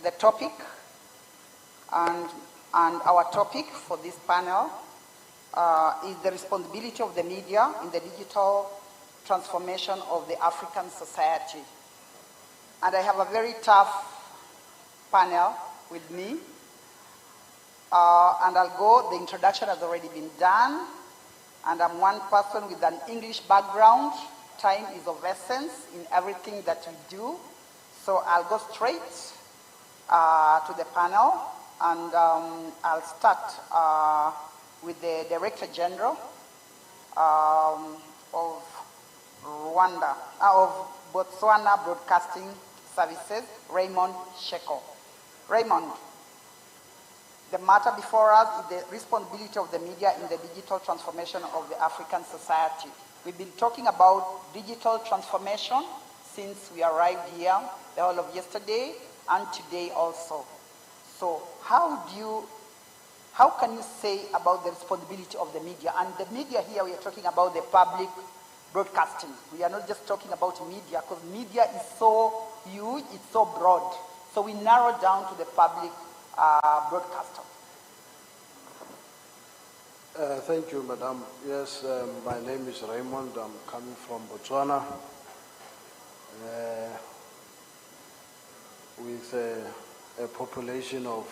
the topic, and our topic for this panel is the responsibility of the media in the digital transformation of the African society. And I have a very tough panel with me. And I'll go, the introduction has already been done, and I'm one person with an English background. Time is of essence in everything that we do. So I'll go straight to the panel, and I'll start with the Director General of Rwanda, of Botswana Broadcasting Services, Raymond Sheko. Raymond, the matter before us is the responsibility of the media in the digital transformation of the African society. We've been talking about digital transformation since we arrived here, the whole of yesterday and today also. So how can you say about the responsibility of the media? And the media here, we are talking about the public broadcasting. We are not just talking about media, because media is so huge, it's so broad. So we narrow down to the public broadcaster. Thank you, Madam. Yes, my name is Raymond. I'm coming from Botswana with a population of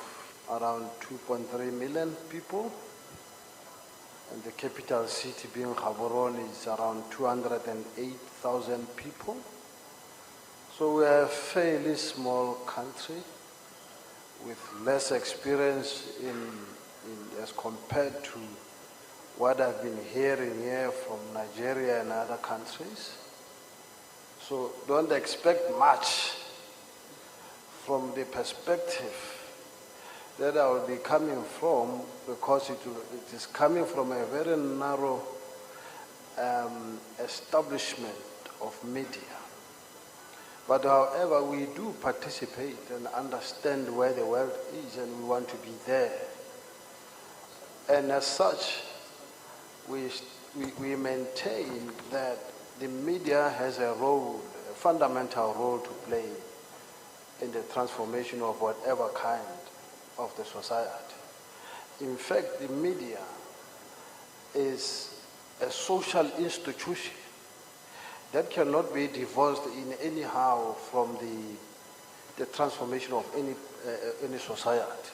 around 2.3 million people, and the capital city being Gaborone is around 208,000 people. So we are a fairly small country with less experience as compared to what I've been hearing here from Nigeria and other countries. So don't expect much from the perspective that I will be coming from, because it is coming from a very narrow establishment of media. But however, we do participate and understand where the world is, and we want to be there. And as such, we maintain that the media has a role, a fundamental role to play in the transformation of whatever kind of the society. In fact, the media is a social institution that cannot be divorced in anyhow from the transformation of any society.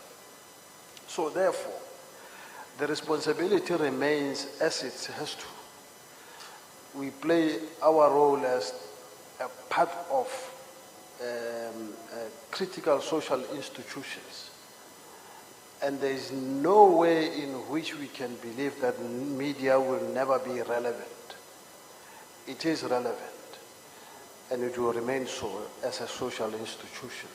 So therefore, the responsibility remains as it has to. We play our role as a part of critical social institutions. And there is no way in which we can believe that media will never be relevant. It is relevant, and it will remain so as a social institution.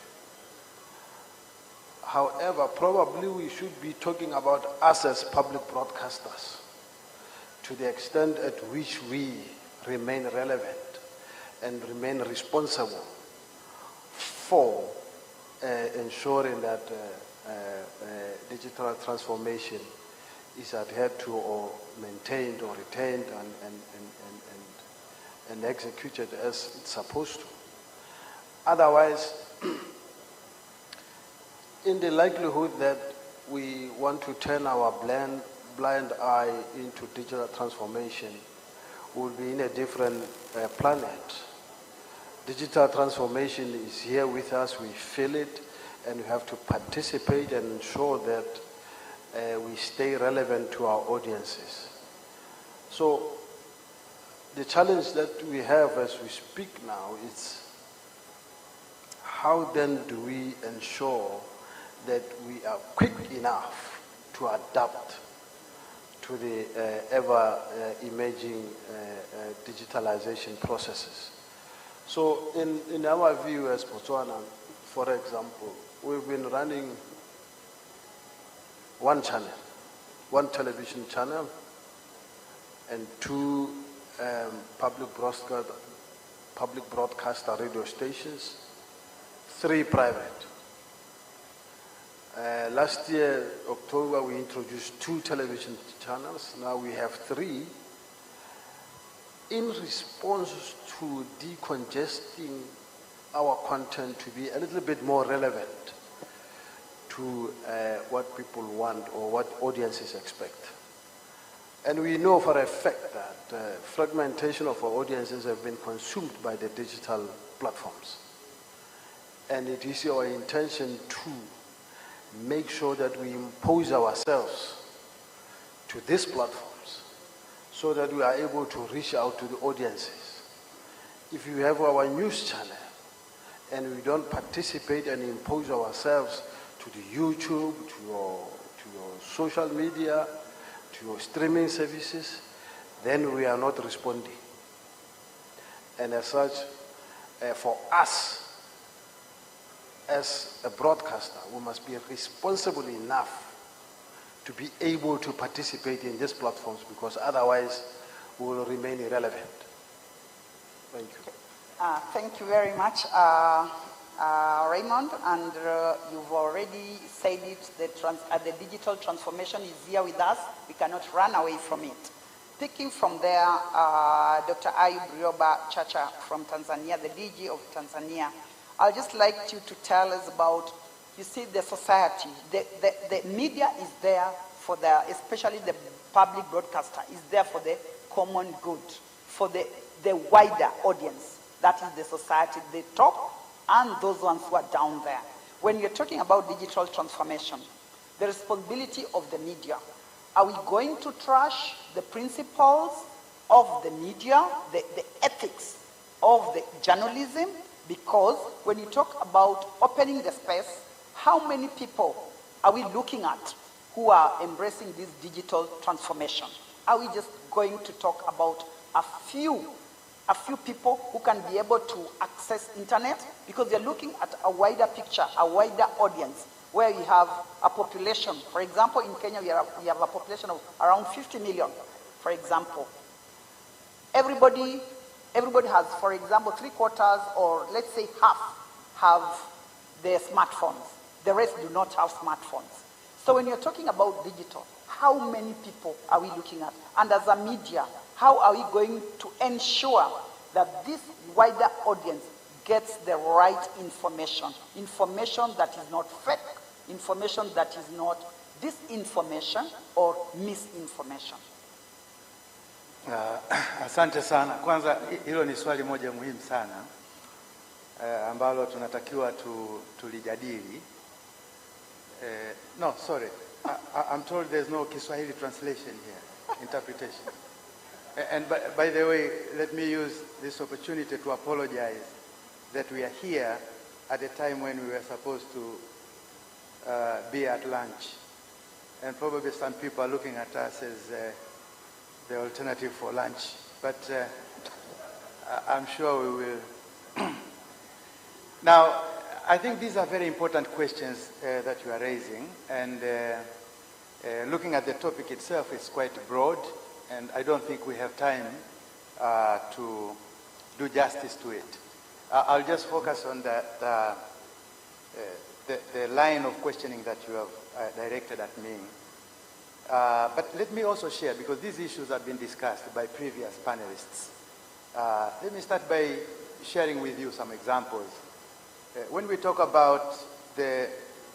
However, probably we should be talking about us as public broadcasters, to the extent at which we remain relevant and remain responsible for ensuring that digital transformation is adhered to or maintained or retained and executed as it's supposed to. Otherwise, in the likelihood that we want to turn our blind eye into digital transformation, we'll be in a different planet. Digital transformation is here with us, we feel it, and we have to participate and ensure that we stay relevant to our audiences. So the challenge that we have as we speak now is, how then do we ensure that we are quick enough to adapt to the ever-emerging digitalization processes? So in our view as Botswana, for example, we've been running one channel, one television channel, and two public broadcaster radio stations, 3 private. Last year, October, we introduced 2 television channels. Now we have 3. In response to decongesting our content to be a little bit more relevant to what people want or what audiences expect. And we know for a fact that fragmentation of our audiences have been consumed by the digital platforms. And it is our intention to make sure that we impose ourselves to these platforms so that we are able to reach out to the audiences. If you have our news channel and we don't participate and impose ourselves to the YouTube, to your social media, to your streaming services, then we are not responding. And as such, for us, as a broadcaster, we must be responsible enough to be able to participate in these platforms, because otherwise we will remain irrelevant. Thank you. Thank you very much, Raymond. And you've already said it, the digital transformation is here with us. We cannot run away from it. Picking from there, Dr. Ayub Rioba Chacha from Tanzania, the DG of Tanzania, I'd just like you to tell us about, you see, the society, the media is there for especially the public broadcaster, is there for the common good, for the wider audience. That is the society, the top, and those ones who are down there. When you're talking about digital transformation, the responsibility of the media, are we going to trash the principles of the media, the ethics of the journalism? Because when you talk about opening the space, how many people are we looking at who are embracing this digital transformation? Are we just going to talk about a few people who can be able to access internet? Because they're looking at a wider picture, a wider audience, where we have a population. For example, in Kenya, we have a population of around 50 million, for example. Everybody has, for example, 3/4 or let's say half have their smartphones. The rest do not have smartphones. So when you're talking about digital, how many people are we looking at? And as a media, how are we going to ensure that this wider audience gets the right information? Information that is not fake, information that is not disinformation or misinformation. Asante sana. Kwanza hilo ni swali moja muhimu sana ambalo tunatakiwa tulijadili. No, sorry. I'm told there's no Kiswahili translation here, interpretation. And by the way, let me use this opportunity to apologize that we are here at a time when we were supposed to be at lunch. And probably some people are looking at us as the alternative for lunch. But I'm sure we will. Now, I think these are very important questions that you are raising. And looking at the topic itself is quite broad. And I don't think we have time to do justice to it. I'll just focus on the line of questioning that you have directed at me. But let me also share, because these issues have been discussed by previous panelists. Let me start by sharing with you some examples. When we talk about the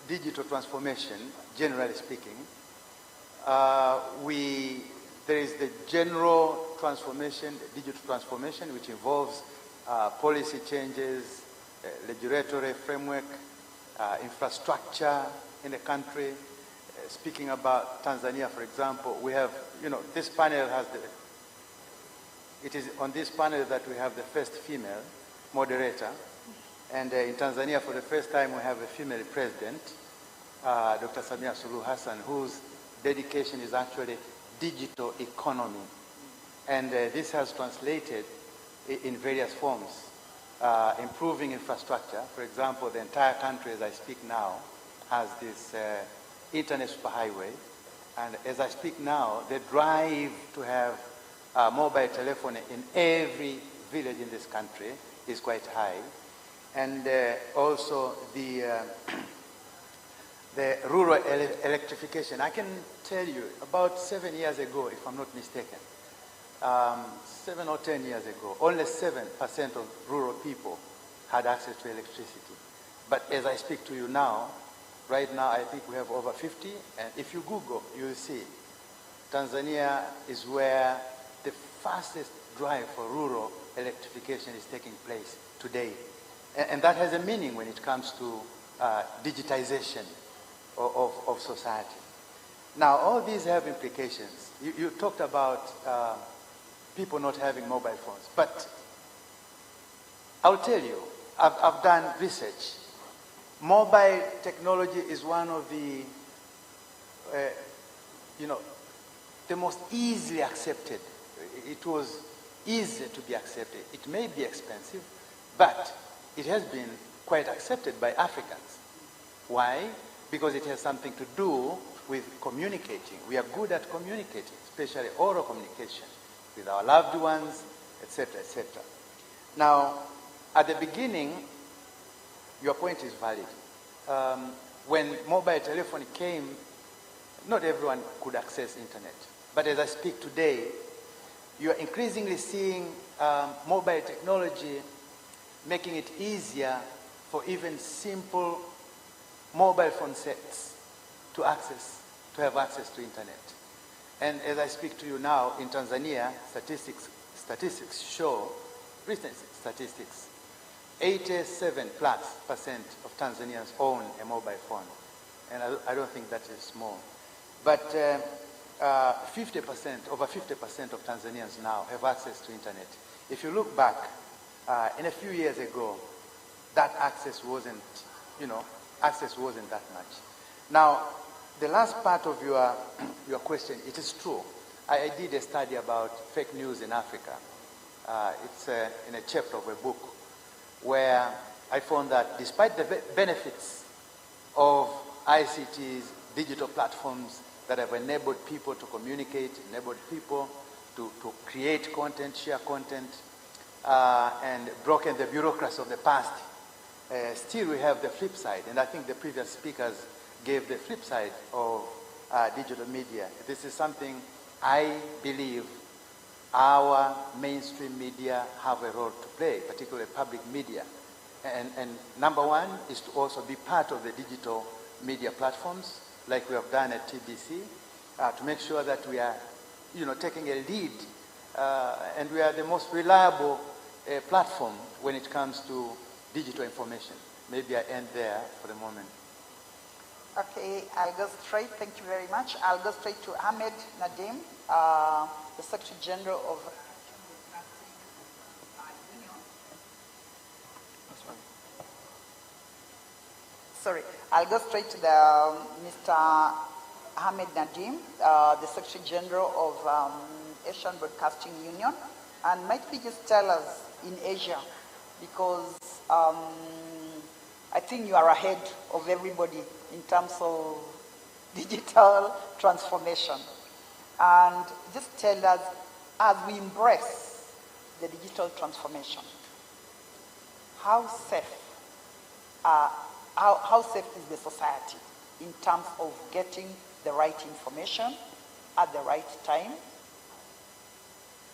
digital transformation, generally speaking, there is the general transformation, the digital transformation, which involves policy changes, regulatory framework, infrastructure in the country. Speaking about Tanzania, for example, we have, this panel has it is on this panel that we have the first female moderator. And in Tanzania, for the first time, we have a female president, Dr. Samia Suluhu Hassan, whose dedication is actually digital economy. And this has translated in various forms, improving infrastructure. For example, the entire country, as I speak now, has this internet superhighway. And as I speak now, the drive to have mobile telephony in every village in this country is quite high. And also the rural electrification. I can tell you, about 7 years ago, if I'm not mistaken, 7 or 10 years ago, only 7% of rural people had access to electricity. But as I speak to you now, Right now, I think we have over 50, and if you Google, you'll see Tanzania is where the fastest drive for rural electrification is taking place today. And that has a meaning when it comes to digitization of society. Now, all these have implications. You talked about people not having mobile phones, but I'll tell you, I've done research. Mobile technology is one of the, the most easily accepted. It was easy to be accepted. It may be expensive, but it has been quite accepted by Africans. Why? Because it has something to do with communicating. We are good at communicating, especially oral communication with our loved ones, etc., etc. Now, at the beginning, your point is valid. When mobile telephony came, not everyone could access internet. But as I speak today, you are increasingly seeing mobile technology making it easier for even simple mobile phone sets to have access to internet. And as I speak to you now, in Tanzania, statistics show, recent statistics, 87+% of Tanzanians own a mobile phone. And I don't think that is small. But 50%, over 50% of Tanzanians now have access to internet. If you look back, in a few years ago, that access wasn't that much. Now, the last part of your question, it is true. I did a study about fake news in Africa. It's in a chapter of a book where I found that despite the benefits of ICTs, digital platforms that have enabled people to communicate, enabled people to create content, share content, and broken the bureaucracy of the past, still we have the flip side. And I think the previous speakers gave the flip side of digital media. This is something I believe our mainstream media have a role to play, particularly public media. And number one is to also be part of the digital media platforms, like we have done at TBC, to make sure that we are, taking a lead, and we are the most reliable platform when it comes to digital information. Maybe I end there for the moment. Okay, I'll go straight. Thank you very much. I'll go straight to Ahmed Nadim, the Secretary General of Sorry, I'll go straight to Mr. Ahmed Nadim, the Secretary General of Asian Broadcasting Union. And might we just tell us in Asia, because I think you are ahead of everybody in terms of digital transformation. And just tell us, as we embrace the digital transformation, how safe is the society in terms of getting the right information at the right time?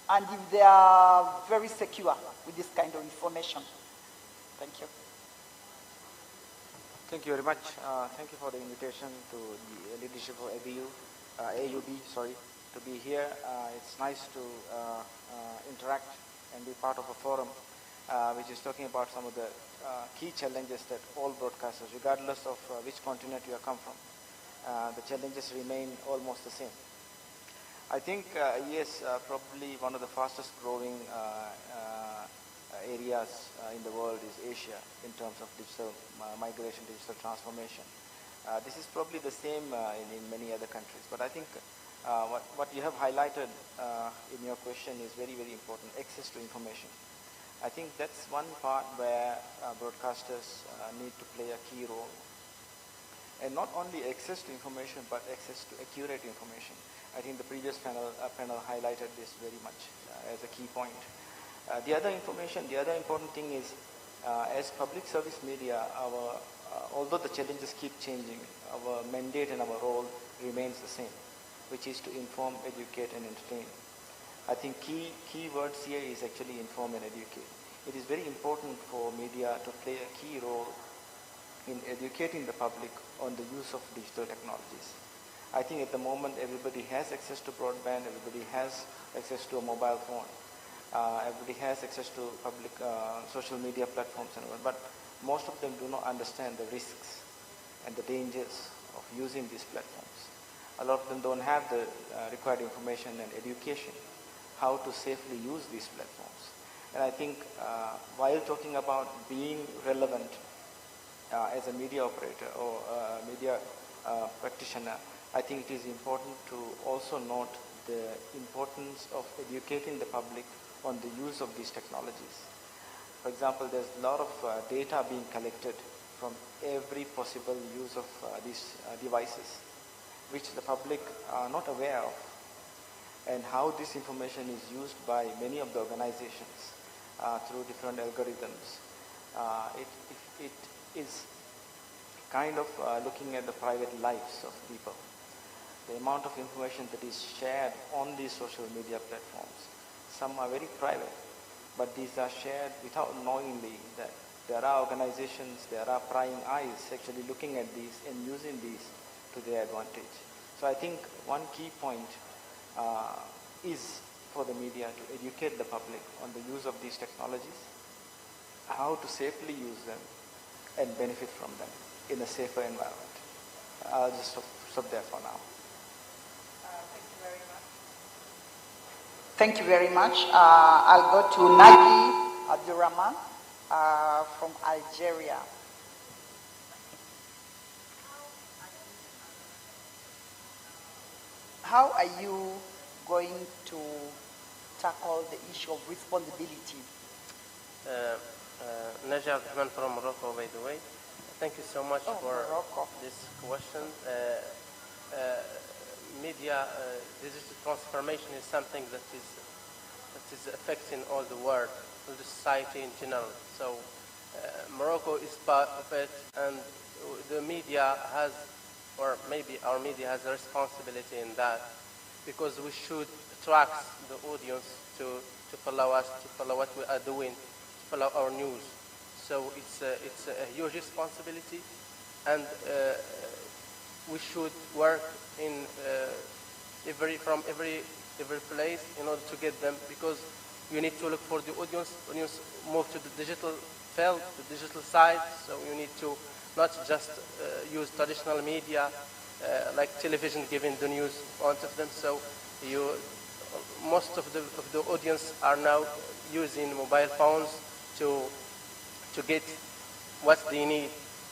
And if they are very secure with this kind of information. Thank you. Thank you very much. Thank you for the invitation to the leadership of AUB, to be here. It's nice to interact and be part of a forum which is talking about some of the key challenges that all broadcasters, regardless of which continent you have come from, the challenges remain almost the same. I think, yes, probably one of the fastest growing areas in the world is Asia in terms of digital migration, digital transformation. This is probably the same in many other countries. But I think what you have highlighted in your question is very, very important, access to information. I think that's one part where broadcasters need to play a key role. And not only access to information, but access to accurate information. I think the previous panel highlighted this very much as a key point. The other important thing is, as public service media, although the challenges keep changing, our mandate and our role remains the same, which is to inform, educate, and entertain. I think key words here is actually inform and educate. It is very important for media to play a key role in educating the public on the use of digital technologies. I think at the moment everybody has access to broadband, everybody has access to a mobile phone, everybody has access to public social media platforms and all, but most of them do not understand the risks and the dangers of using these platforms. A lot of them don't have the required information and education how to safely use these platforms. And I think while talking about being relevant as a media operator or media practitioner, I think it is important to also note the importance of educating the public on the use of these technologies. For example, there's a lot of data being collected from every possible use of these devices, which the public are not aware of, and how this information is used by many of the organizations through different algorithms. It is kind of looking at the private lives of people. The amount of information that is shared on these social media platforms, some are very private, but these are shared without knowingly that there are organizations, there are prying eyes actually looking at these and using these to their advantage. So I think one key point is for the media to educate the public on the use of these technologies, how to safely use them and benefit from them in a safer environment. I'll just stop there for now. Thank you very much. I'll go to Nagi Abdurrahman from Algeria. How are you going to tackle the issue of responsibility? Naji Abdurrahman from Morocco, by the way. Thank you so much for Morocco. this question. Media digital transformation is something that is affecting all the world, all the society in general. So Morocco is part of it, and the media has, or maybe our media has a responsibility in that, because we should attract the audience to follow us, to follow what we are doing, to follow our news. So it's a huge responsibility, and we should work in from every place in order to get them, because you need to look for the audience. Audience move to the digital field, the digital side. So you need to not just use traditional media like television giving the news in front of them. So most of the audience are now using mobile phones to get what they need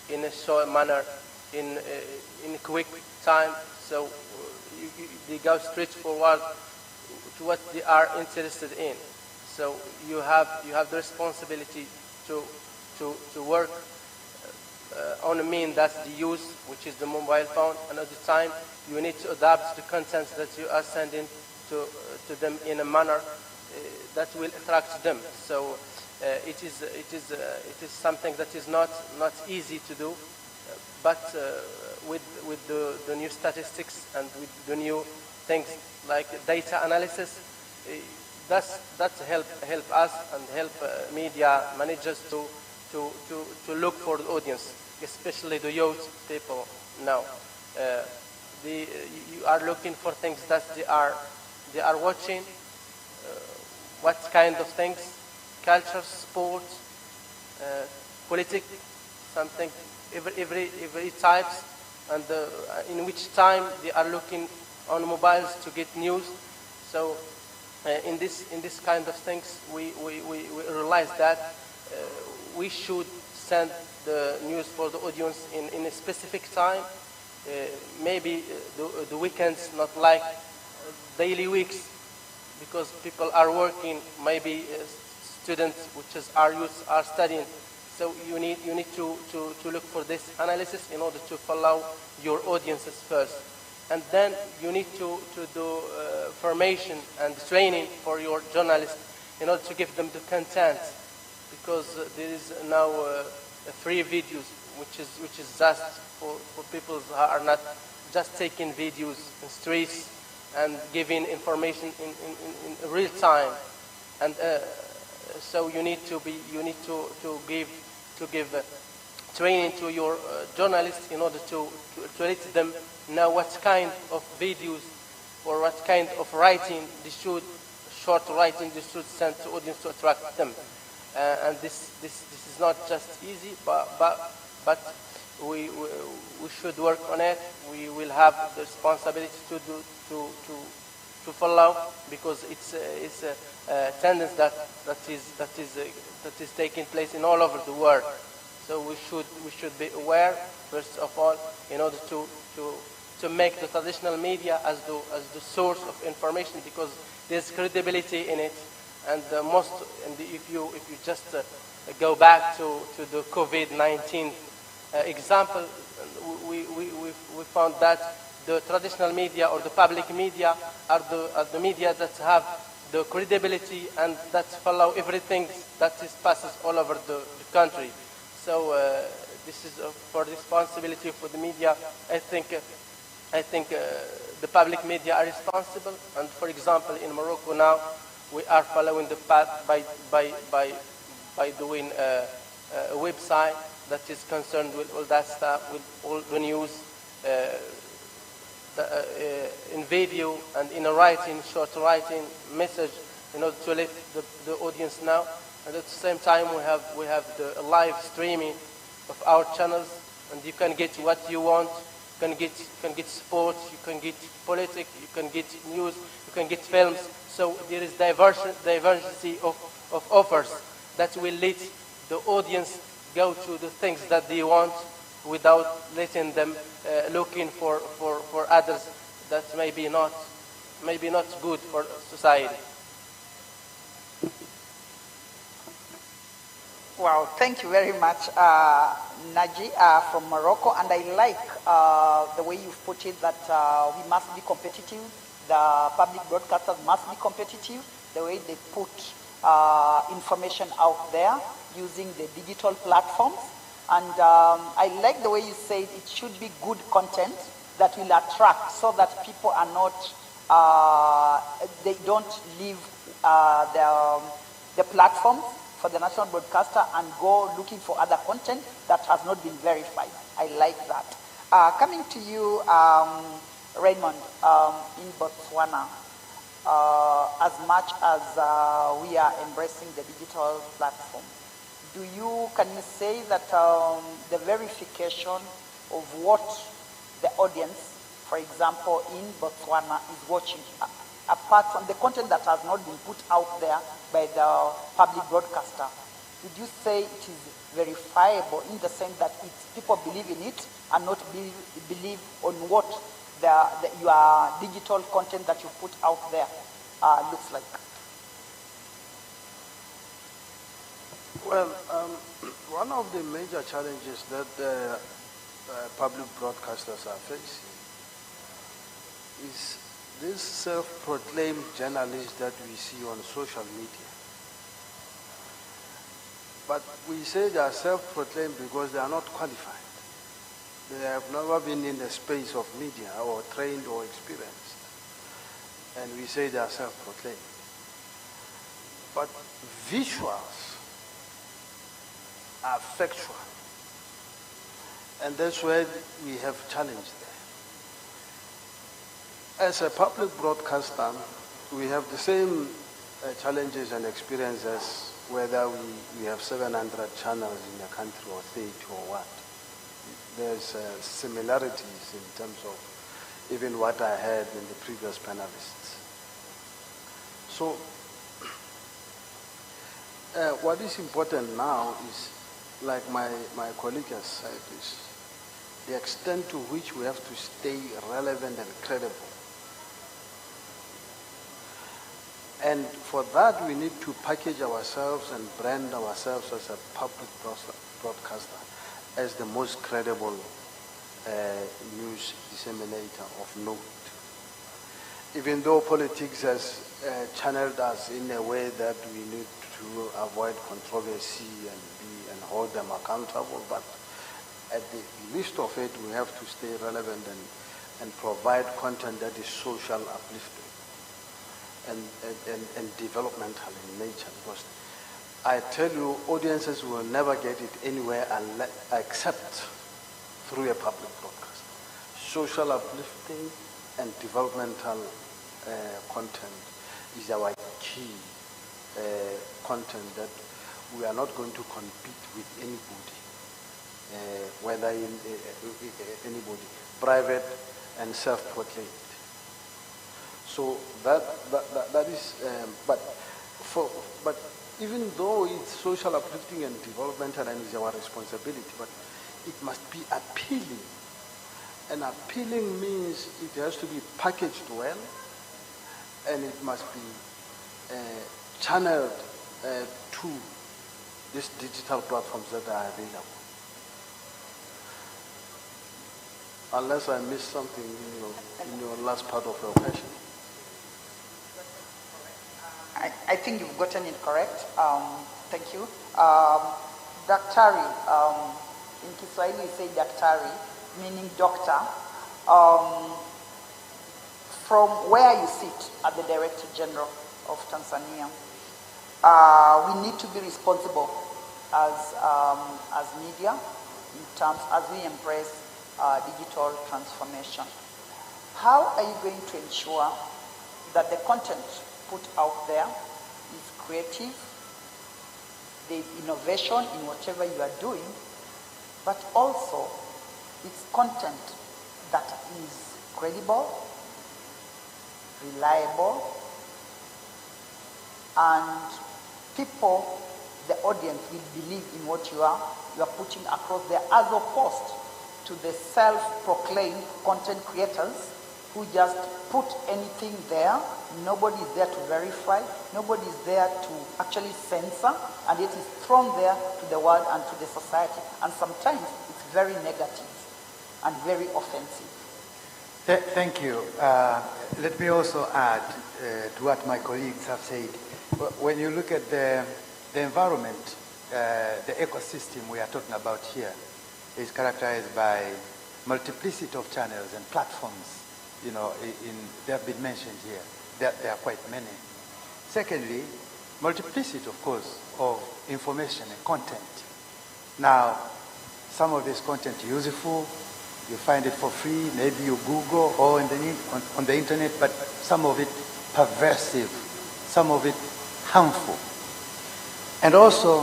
in a short manner, in a quick time. So they go straight forward to what they are interested in. So you have the responsibility to work on a mean that's the use, which is the mobile phone, and at the time you need to adapt the content that you are sending to them in a manner that will attract them. So it is something that is not easy to do, but with the new statistics and with the new things like data analysis, that's help us and help media managers to look for the audience, especially the youth people now. You are looking for things that they are watching. What kind of things? Culture, sports, politics, something, every types, and in which time they are looking on mobiles to get news. So in this kind of things, we realize that we should send the news for the audience in a specific time, maybe the weekends, not like daily weeks, because people are working, maybe students, which is our youth, are studying. So you need to look for this analysis in order to follow your audiences first. And then you need to do formation and training for your journalists in order to give them the content, because there is now free videos, which is just for people who are not just taking videos in streets and giving information in real time. And so you need to give training to your journalists in order to let them know what kind of videos or what kind of writing they should, short writing they should send to audience to attract them. And this is not just easy, but we should work on it. We will have the responsibility to follow, because it's a tendency that is taking place in all over the world. So we should be aware, first of all, in order to make the traditional media as the source of information, because there's credibility in it. And if you just go back to the COVID-19 example, we found that the traditional media or the public media are the media that have the credibility and that follow everything that passes all over the country. So this is for responsibility for the media. I think the public media are responsible. And for example, in Morocco now, we are following the path by doing a website that is concerned with all that stuff, with all the news in video and in a writing, short writing message, in order to let the audience know. And at the same time, we have the live streaming of our channels, and you can get what you want. You can get sports, you can get politics, you can get news, you can get films. So there is diversity of offers that will let the audience go to the things that they want without letting them looking for others that maybe not good for society. Wow, thank you very much, Naji from Morocco. And I like the way you've put it, that we must be competitive. The public broadcasters must be competitive, the way they put information out there using the digital platforms. And I like the way you said it should be good content that will attract, so that people are not, they don't leave the platforms for the national broadcaster and go looking for other content that has not been verified. I like that. Coming to you, Raymond, in Botswana, as much as we are embracing the digital platform, can you say that the verification of what the audience, for example, in Botswana is watching, apart from the content that has not been put out there by the public broadcaster, would you say it is verifiable in the sense that people believe in it and not believe on what your digital content that you put out there looks like? Well, one of the major challenges that public broadcasters are facing is these self-proclaimed journalists that we see on social media. But we say they are self-proclaimed because they are not qualified. They have never been in the space of media or trained or experienced. And we say they are self-proclaimed. But visuals are factual. And that's where we have challenged them. As a public broadcaster, we have the same challenges and experiences whether we have 700 channels in a country or 30 or what. There's similarities in terms of even what I heard in the previous panelists. So what is important now is, like my colleague has said, is the extent to which we have to stay relevant and credible. And for that, we need to package ourselves and brand ourselves as a public broadcaster, as the most credible news disseminator of note. Even though politics has channeled us in a way that we need to avoid controversy and hold them accountable, but at the least of it, we have to stay relevant and provide content that is social uplifting and developmental in nature, because I tell you, audiences will never get it anywhere except through a public broadcast. Social uplifting and developmental content is our key content that we are not going to compete with anybody, whether anybody, private and self-proclaimed. So that is, but even though it's social uplifting and developmental and is our responsibility, but it must be appealing. And appealing means it has to be packaged well, and it must be channeled to these digital platforms that are available. Unless I missed something in your last part of your question. I think you've gotten it correct. Thank you. Daktari, in Kiswahili you say daktari, meaning doctor. From where you sit at the Director General of Tanzania, we need to be responsible as media in terms as we embrace digital transformation. How are you going to ensure that the content put out there is creative, there's innovation in whatever you are doing, but also it's content that is credible, reliable, and people, the audience, will believe in what you are putting across there, as opposed to the self-proclaimed content creators who just put anything there. Nobody is there to verify, nobody is there to actually censor, and it is thrown there to the world and to the society. And sometimes it's very negative and very offensive. Thank you. Let me also add to what my colleagues have said. When you look at the environment, the ecosystem we are talking about here is characterized by multiplicity of channels and platforms. You know, they have been mentioned here. There are quite many. Secondly, multiplicity, of course, of information and content. Now, some of this content is useful. You find it for free. Maybe you Google or on the internet, but some of it perversive, some of it harmful. And also,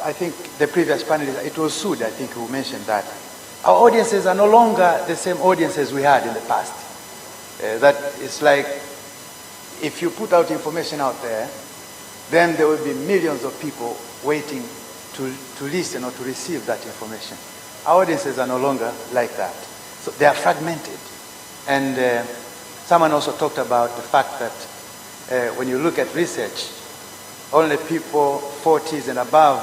I think the previous panelist, it was Sud, I think, who mentioned that our audiences are no longer the same audiences we had in the past. That it's like, if you put out information out there, then there will be millions of people waiting to listen or to receive that information. Our audiences are no longer like that. So they are fragmented. And someone also talked about the fact that when you look at research, only people 40s and above,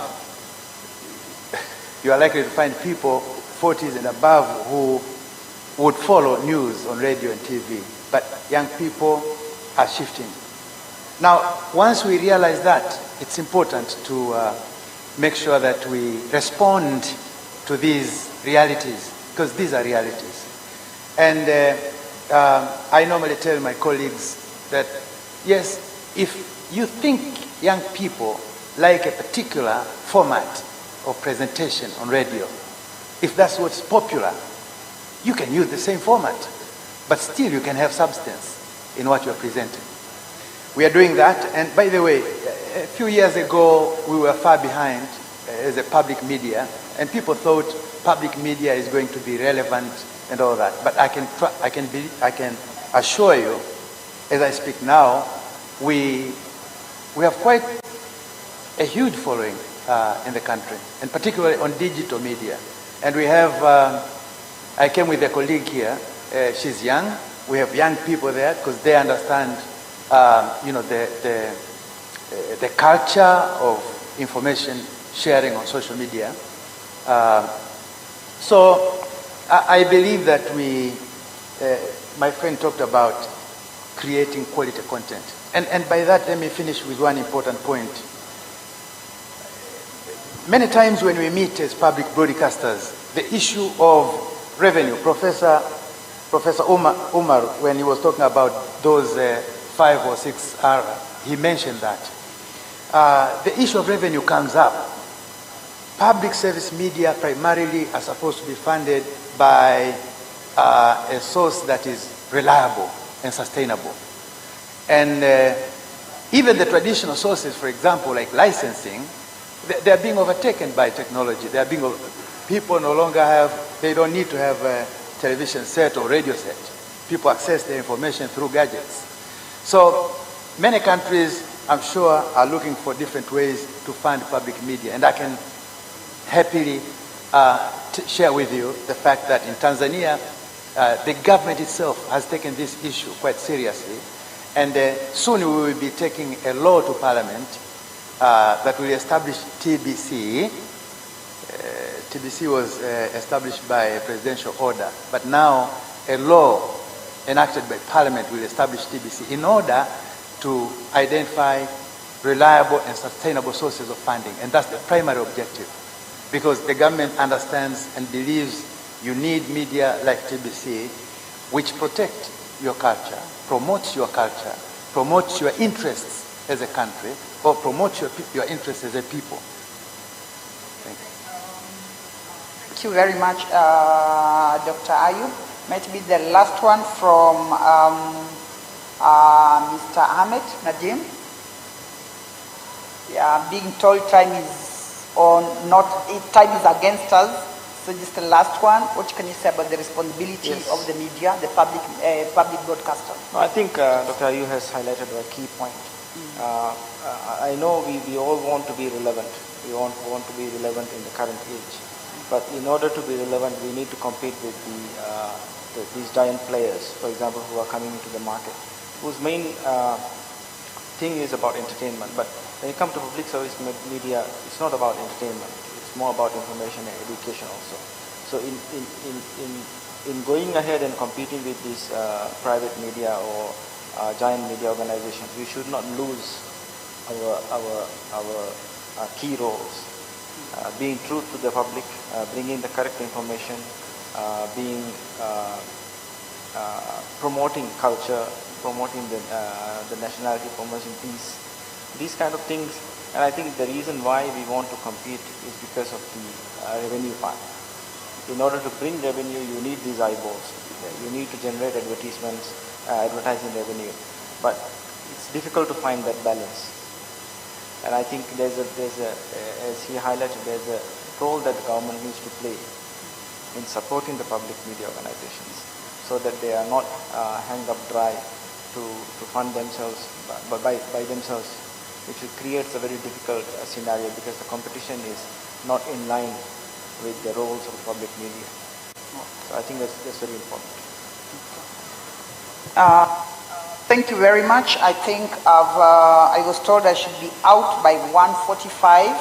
you are likely to find people 40s and above who would follow news on radio and TV. But young people are shifting. Now, once we realize that, it's important to make sure that we respond to these realities, because these are realities. And I normally tell my colleagues that, yes, if you think young people like a particular format of presentation on radio, if that's what's popular, you can use the same format, but still you can have substance in what you're presenting. We are doing that, and by the way, a few years ago, we were far behind as a public media, and people thought public media is going to be relevant and all that. But I can assure you, as I speak now, we have quite a huge following in the country, and particularly on digital media. And we have, I came with a colleague here, she's young. We have young people there because they understand, you know, the culture of information sharing on social media. So I believe that my friend talked about creating quality content. And by that, let me finish with one important point. Many times when we meet as public broadcasters, the issue of revenue, Professor Umar, when he was talking about those 5 or 6 hours, he mentioned that. the issue of revenue comes up. Public service media primarily are supposed to be funded by a source that is reliable and sustainable. And even the traditional sources, for example, like licensing, they are being overtaken by technology. People no longer they don't need to have a television set or radio set. People access their information through gadgets. So many countries, I'm sure, are looking for different ways to fund public media. And I can happily share with you the fact that in Tanzania, the government itself has taken this issue quite seriously. And soon we will be taking a law to Parliament that will establish TBC. TBC was established by a presidential order, but now a law enacted by Parliament will establish TBC in order to identify reliable and sustainable sources of funding. And that's the primary objective, because the government understands and believes you need media like TBC, which protect your culture, promotes your culture, promotes your interests as a country, or promotes your interests as a people. Thank you. Thank you very much, Dr. Ayub. Might be the last one from Mr. Ahmed Nadim. Yeah, being told time is time is against us. So just the last one. What can you say about the responsibility of the media, the public broadcaster? No, I think Dr. Ayub has highlighted a key point. I know we all want to be relevant. We want to be relevant in the current age. But in order to be relevant, we need to compete with these giant players, for example, who are coming into the market, whose main thing is about entertainment. But when it comes to public service media, it's not about entertainment. It's more about information and education also. So in going ahead and competing with these private media or giant media organizations, we should not lose our key roles. Being true to the public, bringing the correct information, promoting culture, promoting the nationality, promoting peace, these kind of things. And I think the reason why we want to compete is because of the revenue part. In order to bring revenue, you need these eyeballs. You need to generate advertisements, advertising revenue. But it's difficult to find that balance. And I think there's a, as he highlighted, there's a role that the government needs to play in supporting the public media organizations, so that they are not hanged up dry to fund themselves by themselves, which creates a very difficult scenario, because the competition is not in line with the roles of public media. So I think that's very important. Thank you very much. I think I was told I should be out by 1:45,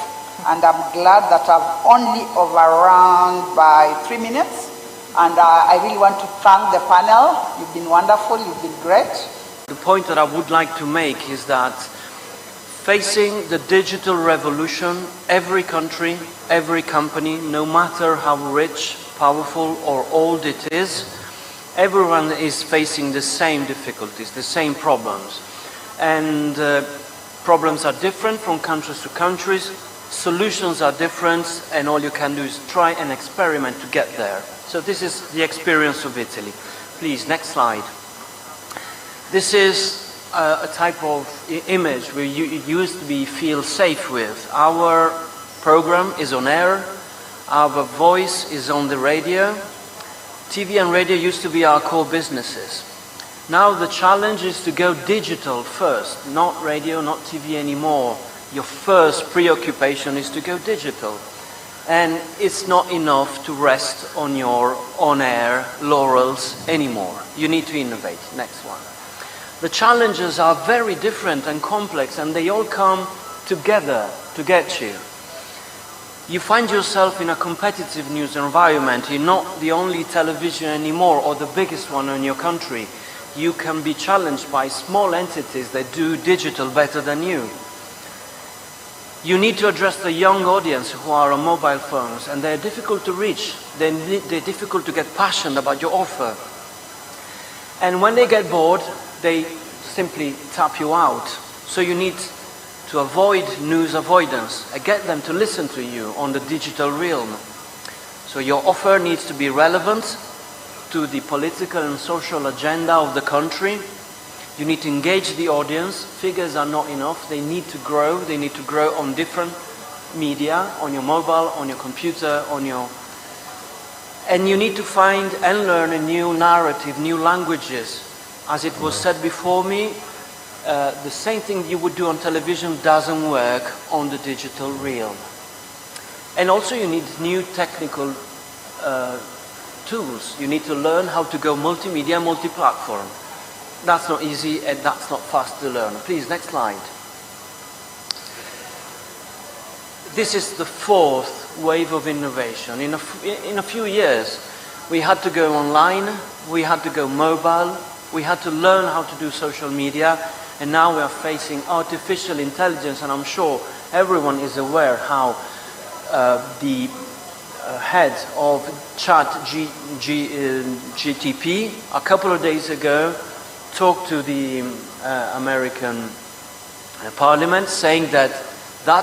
and I'm glad that I've only overrun by 3 minutes. And I really want to thank the panel. You've been wonderful. You've been great. The point that I would like to make is that facing the digital revolution, every country, every company, no matter how rich, powerful, or old it is, everyone is facing the same difficulties, the same problems. And problems are different from countries to countries, solutions are different, and all you can do is try and experiment to get there. So this is the experience of Italy. Please, next slide. This is a type of image where you used to feel safe with. Our program is on air, our voice is on the radio. TV and radio used to be our core businesses. Now the challenge is to go digital first, not radio, not TV anymore. Your first preoccupation is to go digital. And it's not enough to rest on your on-air laurels anymore. You need to innovate. Next one. The challenges are very different and complex, and they all come together to get you. You find yourself in a competitive news environment. You're not the only television anymore or the biggest one in your country. You can be challenged by small entities that do digital better than you. You need to address the young audience who are on mobile phones, and they're difficult to reach. They're difficult to get passionate about your offer. And when they get bored, they simply tap you out. So you need to avoid news avoidance and get them to listen to you on the digital realm. So your offer needs to be relevant to the political and social agenda of the country. You need to engage the audience. Figures are not enough. They need to grow. They need to grow on different media, on your mobile, on your computer, and you need to find and learn a new narrative, new languages. As it was said before me, the same thing you would do on television doesn't work on the digital realm. And also you need new technical tools. You need to learn how to go multimedia, multi-platform. That's not easy and that's not fast to learn. Please, next slide. This is the fourth wave of innovation. In a few years, we had to go online, we had to go mobile, we had to learn how to do social media, and now we are facing artificial intelligence, and I'm sure everyone is aware how the head of GTP a couple of days ago talked to the American Parliament saying that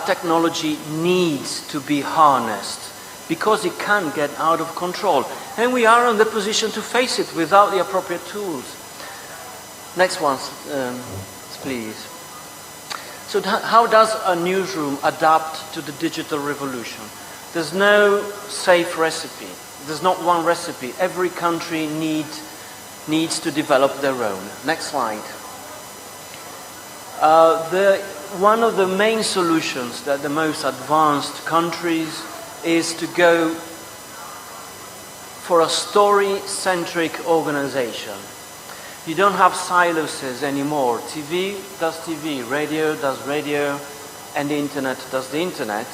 technology needs to be harnessed because it can get out of control. And we are in the position to face it without the appropriate tools. Next one, please. So how does a newsroom adapt to the digital revolution? There's no safe recipe. There's not one recipe. Every country needs to develop their own. Next slide. One of the main solutions that the most advanced countries is to go for a story-centric organization. You don't have silos anymore. TV does TV, radio does radio, and the internet does the internet.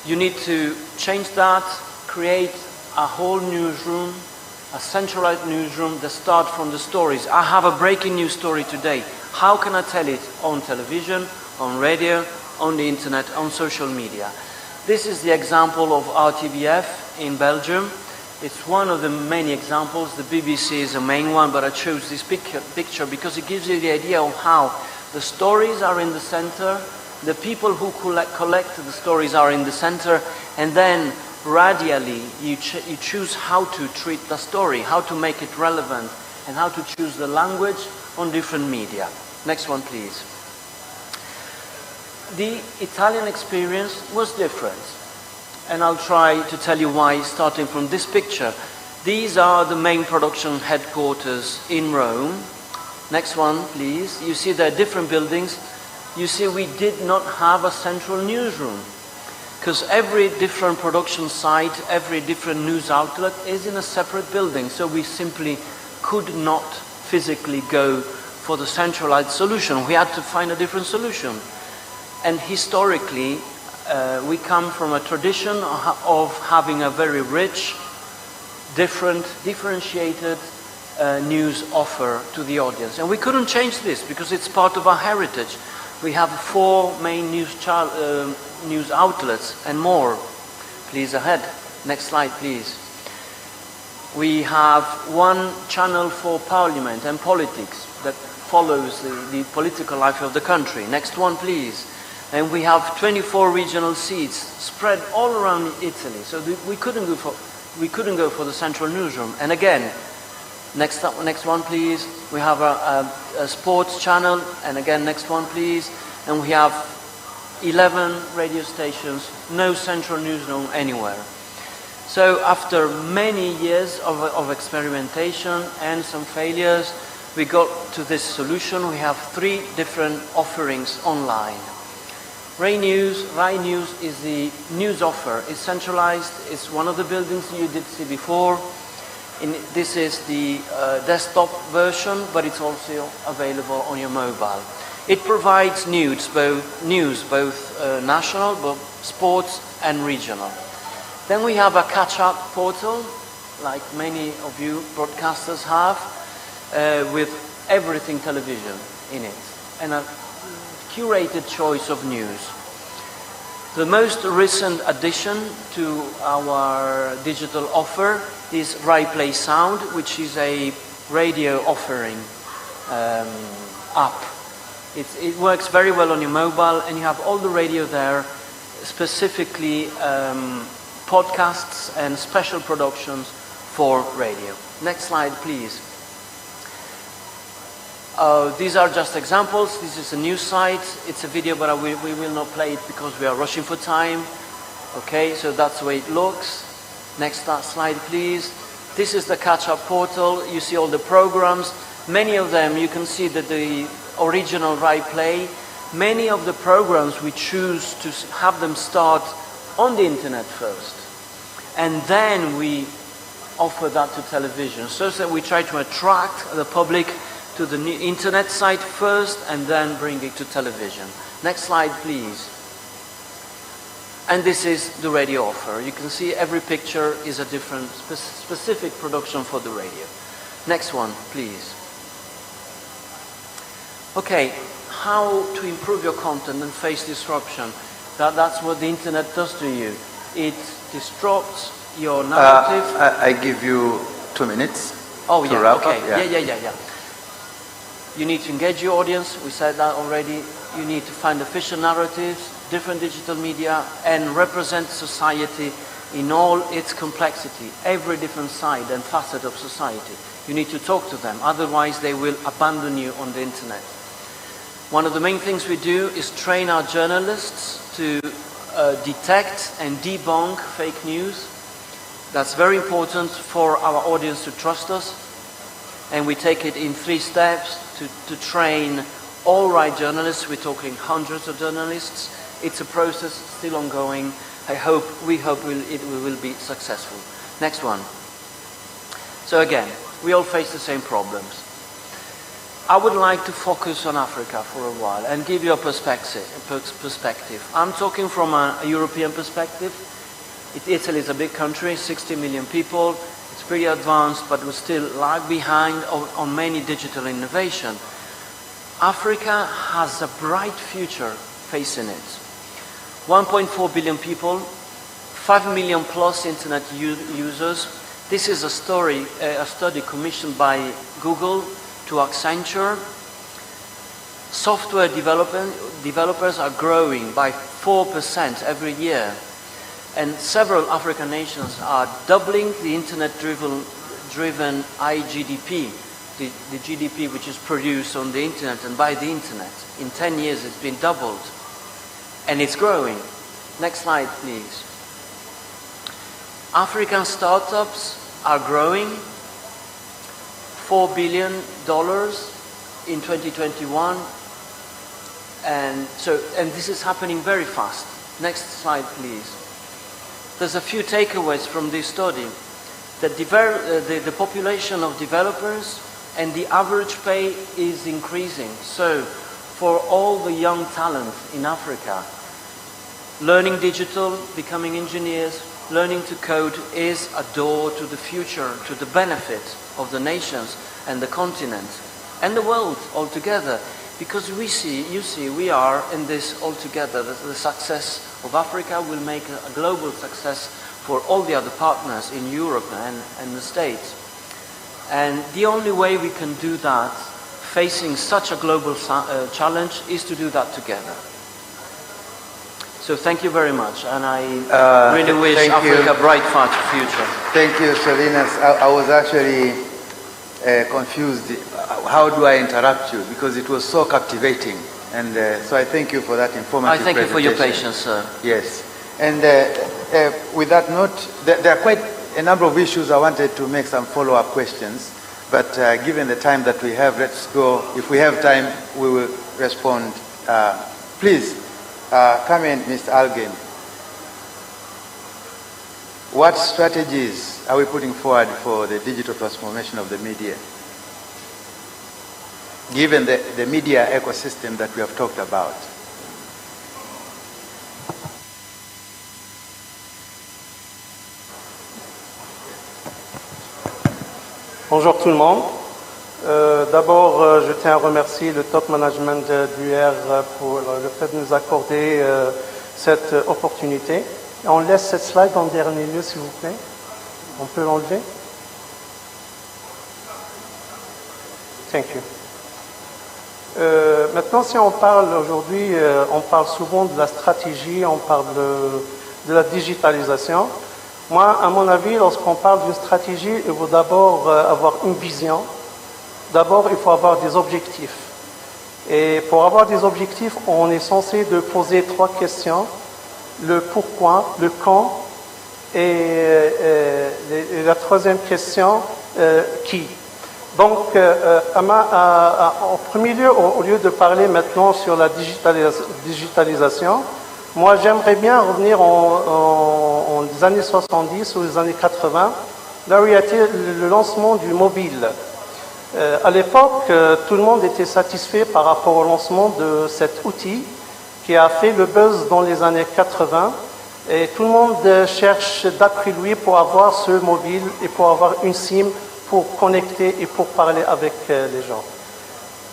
You need to change that, create a whole newsroom, a centralized newsroom that starts from the stories. I have a breaking news story today. How can I tell it on television, on radio, on the internet, on social media? This is the example of RTBF in Belgium. It's one of the many examples. The BBC is the main one, but I chose this picture because it gives you the idea of how the stories are in the center, the people who collect the stories are in the center, and then radially you choose how to treat the story, how to make it relevant, and how to choose the language on different media. Next one, please. The Italian experience was different, and I'll try to tell you why, starting from this picture. These are the main production headquarters in Rome. Next one, please. You see there are different buildings. You see we did not have a central newsroom because every different production site, every different news outlet is in a separate building, so we simply could not physically go for the centralized solution. We had to find a different solution. And historically, we come from a tradition of having a very rich, differentiated news offer to the audience. And we couldn't change this because it's part of our heritage. We have 4 main news outlets and more. Please, ahead. Next slide, please. We have 1 channel for parliament and politics that follows the political life of the country. Next one, please. And we have 24 regional seats spread all around Italy. So we couldn't go for the central newsroom. And again, next one, please. We have a sports channel, and again, next one, please. And we have 11 radio stations, no central newsroom anywhere. So after many years of experimentation and some failures, we got to this solution. We have 3 different offerings online. Rai News is the news offer. It's centralized. It's one of the buildings you did see before. This is the desktop version, but it's also available on your mobile. It provides news, both national, but sports and regional. Then we have a catch-up portal, like many of you broadcasters have, with everything television in it, and a curated choice of news. The most recent addition to our digital offer is Rai Play Sound, which is a radio offering app. It works very well on your mobile, and you have all the radio there, specifically podcasts and special productions for radio. Next slide, please. These are just examples. This is a news site. It's a video, but we will not play it because we are rushing for time. Okay, so that's the way it looks. Next slide, please. This is the catch-up portal. You see all the programs. Many of them, you can see that the original Rai Play. Many of the programs we choose to have them start on the internet first. And then we offer that to television. So that we try to attract the public to the internet site first and then bring it to television. Next slide, please. And this is the radio offer. You can see every picture is a different specific production for the radio. Next one, please. Okay, how to improve your content and face disruption. That's what the internet does to you. It disrupts your narrative. I give you 2 minutes. Oh, to yeah, wrap okay. up. Yeah. You need to engage your audience. We said that already. You need to find efficient narratives, different digital media, and represent society in all its complexity, every different side and facet of society. You need to talk to them, otherwise they will abandon you on the internet. One of the main things we do is train our journalists to detect and debunk fake news. That's very important for our audience to trust us. And we take it in 3 steps to train all right journalists. We're talking hundreds of journalists. It's a process still ongoing. We hope it will be successful. Next one. So again, we all face the same problems. I would like to focus on Africa for a while and give you a perspective. I'm talking from a European perspective. Italy is a big country, 60 million people. It's pretty advanced, but we still lag behind on many digital innovation. Africa has a bright future facing it. 1.4 billion people, 5 million plus internet users. This is a study commissioned by Google to Accenture. Software developers are growing by 4% every year. And several African nations are doubling the internet-driven iGDP, the GDP which is produced on the internet and by the internet. In 10 years it's been doubled. And it's growing. Next slide, please. African startups are growing. $4 billion in 2021. And this is happening very fast. Next slide, please. There's a few takeaways from this study. The population of developers and the average pay is increasing. So for all the young talent in Africa, learning digital, becoming engineers, learning to code is a door to the future, to the benefit of the nations and the continent and the world altogether. Because we are in this altogether. The success of Africa will make a global success for all the other partners in Europe and the States. And the only way we can do that, facing such a global challenge, is to do that together. So thank you very much, and I really wish Africa a bright future. Thank you, Salinas. I was actually confused. How do I interrupt you? Because it was so captivating. And so I thank you for that informative presentation. I thank you for your patience, sir. Yes. And with that note, there are quite a number of issues I wanted to make some follow-up questions. But given the time that we have, let's go. If we have time, we will respond. Please, come in, Mr. Algen. What strategies are we putting forward for the digital transformation of the media, given the media ecosystem that we have talked about? Bonjour tout le monde. D'abord, je tiens à remercier le top management d'UR pour le fait de nous accorder cette opportunité. On laisse cette slide en dernier lieu, s'il vous plaît. On peut l'enlever? Thank you. Maintenant, si on parle aujourd'hui, on parle souvent de la stratégie, on parle de la digitalisation. Moi, à mon avis, lorsqu'on parle d'une stratégie, il faut d'abord avoir une vision. D'abord, il faut avoir des objectifs. Et pour avoir des objectifs, on est censé de poser 3 questions. Le pourquoi, le quand, et la 3e question, qui. Donc, en premier lieu, au lieu de parler maintenant sur la digitalisation, moi j'aimerais bien revenir en les années 70 ou les années 80, là où il y a été le lancement du mobile. À l'époque, tout le monde était satisfait par rapport au lancement de cet outil qui a fait le buzz dans les années 80, et tout le monde cherche d'après lui pour avoir ce mobile et pour avoir une SIM pour connecter et pour parler avec les gens.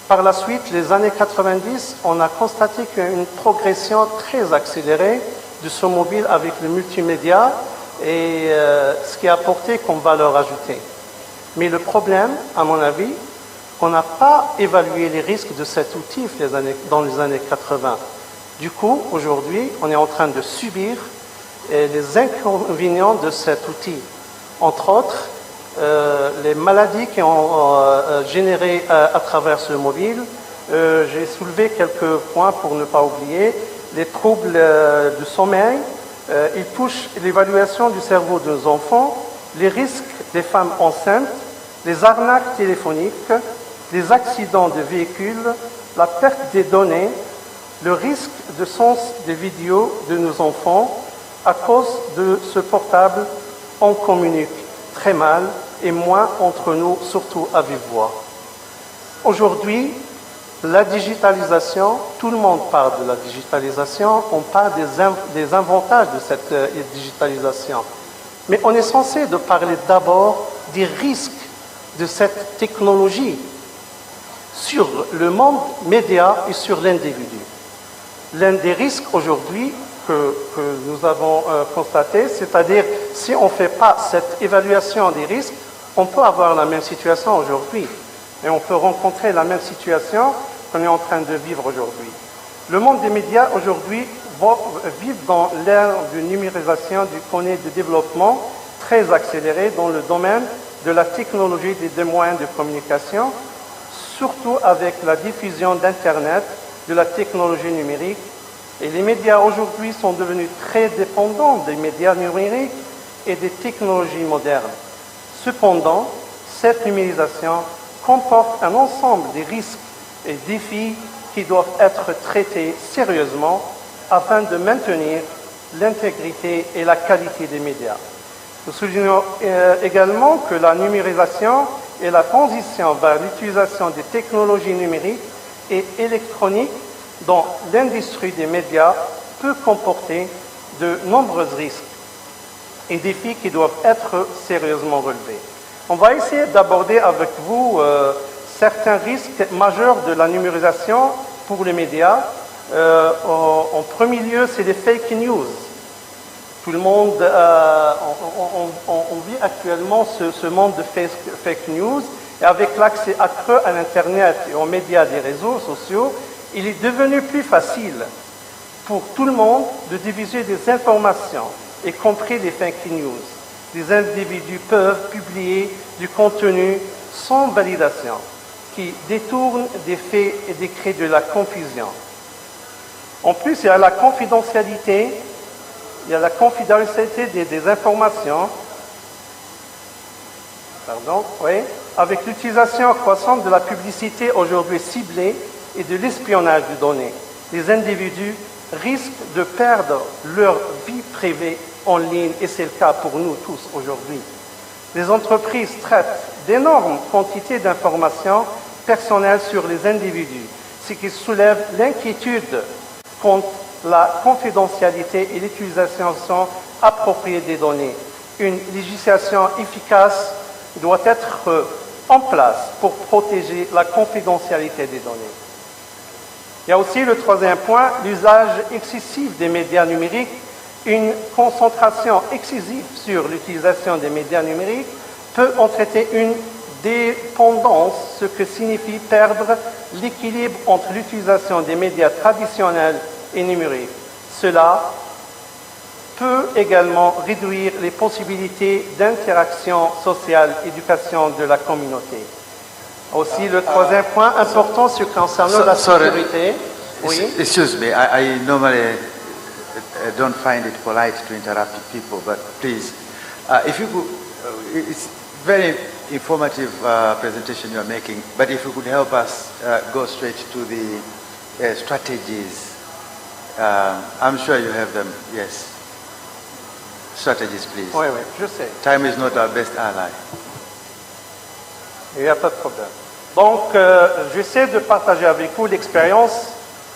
Par la suite, les années 90, on a constaté qu'il y a une progression très accélérée de ce mobile avec le multimédia et ce qui a apporté comme valeur ajoutée. Mais le problème, à mon avis, on n'a pas évalué les risques de cet outil dans les années 80. Du coup, aujourd'hui, on est en train de subir les inconvénients de cet outil. Entre autres, les maladies qui ont généré à travers ce mobile. J'ai soulevé quelques points pour ne pas oublier. Les troubles du sommeil, ils touchent l'évaluation du cerveau de nos enfants, les risques des femmes enceintes, les arnaques téléphoniques, les accidents de véhicules, la perte des données, le risque de sens des vidéos de nos enfants. À cause de ce portable, on communique très mal et moins entre nous, surtout à vive voix. Aujourd'hui, la digitalisation, tout le monde parle de la digitalisation, on parle des avantages de cette digitalisation. Mais on est censé de parler d'abord des risques de cette technologie sur le monde média et sur l'individu. L'un des risques aujourd'hui que nous avons constaté, c'est-à-dire si on ne fait pas cette évaluation des risques, on peut avoir la même situation aujourd'hui et on peut rencontrer la même situation qu'on est en train de vivre aujourd'hui. Le monde des médias aujourd'hui vit dans l'ère de numérisation, de développement très accéléré dans le domaine de la technologie des moyens de communication, surtout avec la diffusion d'Internet, de la technologie numérique. Et les médias aujourd'hui sont devenus très dépendants des médias numériques et des technologies modernes. Cependant, cette numérisation comporte un ensemble de risques et défis qui doivent être traités sérieusement afin de maintenir l'intégrité et la qualité des médias. Nous soulignons également que la numérisation et la transition vers l'utilisation des technologies numériques et électroniques dans l'industrie des médias peut comporter de nombreux risques et défis qui doivent être sérieusement relevés. On va essayer d'aborder avec vous certains risques majeurs de la numérisation pour les médias. En premier lieu, c'est les fake news. Tout le monde, on vit actuellement ce monde de fake news, et avec l'accès accru à l'Internet et aux médias des réseaux sociaux, il est devenu plus facile pour tout le monde de diffuser des informations, y compris les fake news. Les individus peuvent publier du contenu sans validation, qui détourne des faits et des créent de la confusion. En plus, il y a la confidentialité, des informations, avec l'utilisation croissante de la publicité aujourd'hui ciblée et de l'espionnage de données. Les individus risquent de perdre leur vie privée en ligne, et c'est le cas pour nous tous aujourd'hui. Les entreprises traitent d'énormes quantités d'informations personnelles sur les individus, ce qui soulève l'inquiétude quant à la confidentialité et l'utilisation appropriée des données. Une législation efficace doit être en place pour protéger la confidentialité des données. Il y a aussi le troisième point, l'usage excessif des médias numériques. Une concentration excessive sur l'utilisation des médias numériques peut entraîner une dépendance, ce que signifie perdre l'équilibre entre l'utilisation des médias traditionnels et numériques. Cela peut également réduire les possibilités d'interaction sociale et d'éducation de la communauté. Aussi, le troisième point important, ce concernant la sécurité. Oui. Excuse me, I normally don't find it polite to interrupt people, but please, if you could, it's very informative presentation you are making, but if you could help us go straight to the strategies. I'm sure you have them, yes. Strategies, please. Oui, oui, je sais. Time is not our best ally. Il n'y a pas de problème. Donc, j'essaie de partager avec vous l'expérience.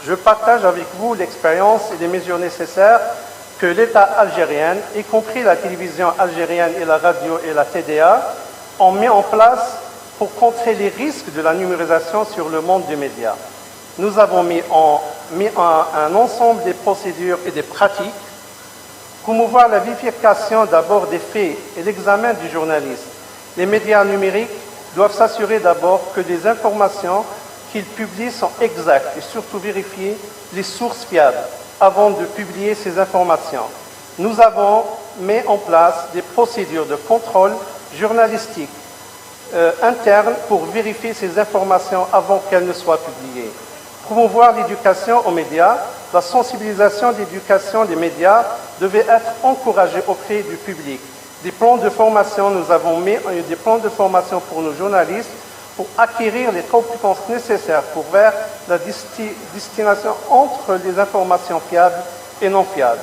Je partage avec vous l'expérience et les mesures nécessaires que l'État algérien, y compris la télévision algérienne et la radio et la TDA, ont mis en place pour contrer les risques de la numérisation sur le monde des médias. Nous avons mis un ensemble des procédures et des pratiques, promouvoir la vérification d'abord des faits et l'examen du journaliste. Les médias numériques doivent s'assurer d'abord que les informations qu'ils publient sont exactes et surtout vérifier les sources fiables avant de publier ces informations. Nous avons mis en place des procédures de contrôle journalistique interne pour vérifier ces informations avant qu'elles ne soient publiées. Promouvoir l'éducation aux médias, la sensibilisation d'éducation des médias devait être encouragée auprès du public. Des plans de formation, nous avons mis des plans de formation pour nos journalistes pour acquérir les compétences nécessaires pour faire la distinction entre les informations fiables et non fiables.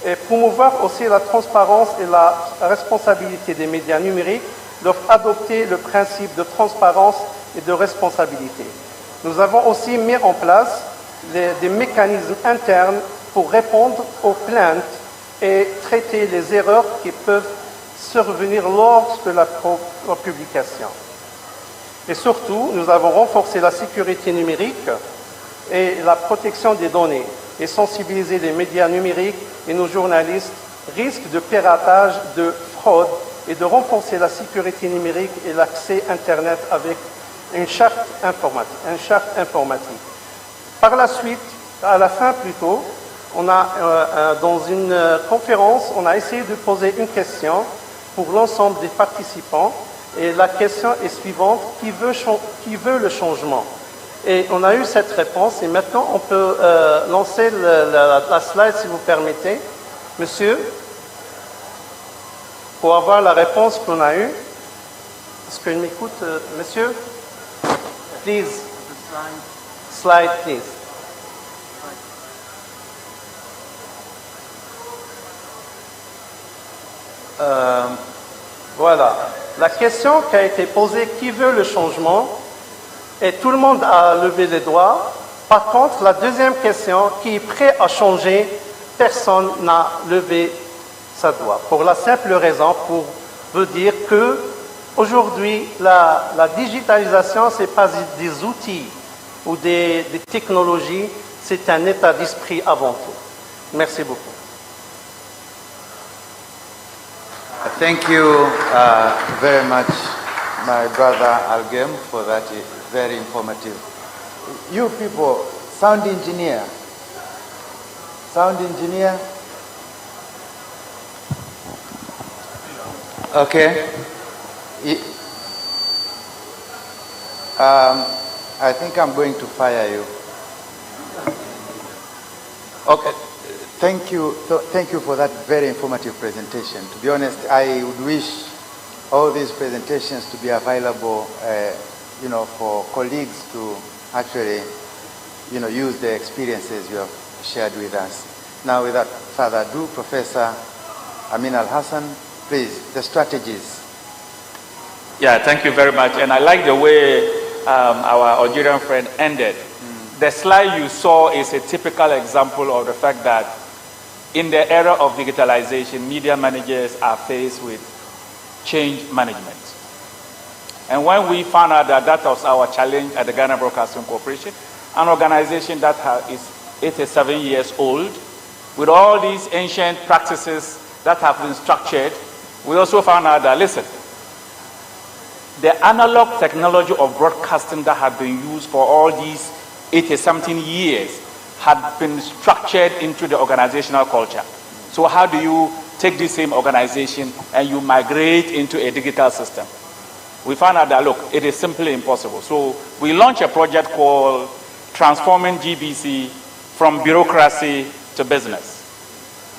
Et promouvoir aussi la transparence et la responsabilité des médias numériques doivent adopter le principe de transparence et de responsabilité. Nous avons aussi mis en place des mécanismes internes pour répondre aux plaintes et traiter les erreurs qui peuvent survenir lors de la publication. Et surtout, nous avons renforcé la sécurité numérique et la protection des données et sensibilisé les médias numériques et nos journalistes risquent de piratage, de fraude et de renforcer la sécurité numérique et l'accès Internet avec une charte informatique. Par la suite, à la fin plutôt, on a, dans une conférence, on a essayé de poser une question pour l'ensemble des participants. Et la question est suivante, qui veut le changement? Et on a eu cette réponse et maintenant on peut lancer la slide si vous permettez. Monsieur, pour avoir la réponse qu'on a eue. Est-ce qu'il m'écoute, monsieur? Please. Slide, please. Voilà. La question qui a été posée, qui veut le changement? Et tout le monde a levé les doigts. Par contre, la deuxième question, qui est prêt à changer? Personne n'a levé sa doigt. Pour la simple raison, pour vous dire que aujourd'hui, la digitalisation, ce n'est pas des outils ou des technologies, c'est un état d'esprit avant tout. Merci beaucoup. Thank you very much, my brother Alguem, for that very informative. You people, sound engineer. Sound engineer? Okay. I think I'm going to fire you. Okay. Thank you for that very informative presentation. To be honest, I would wish all these presentations to be available, for colleagues to actually, use the experiences you have shared with us. Now, without further ado, Professor Amin Al-Hassan, please, the strategies. Yeah, thank you very much. And I like the way our Algerian friend ended. The slide you saw is a typical example of the fact that in the era of digitalization, media managers are faced with change management. And when we found out that that was our challenge at the Ghana Broadcasting Corporation, an organization that is 87 years old, with all these ancient practices that have been structured, we also found out that, listen, the analog technology of broadcasting that had been used for all these 80-something years had been structured into the organizational culture. So how do you take this same organization and you migrate into a digital system? We found out that, look, it is simply impossible. So we launched a project called Transforming GBC from Bureaucracy to Business.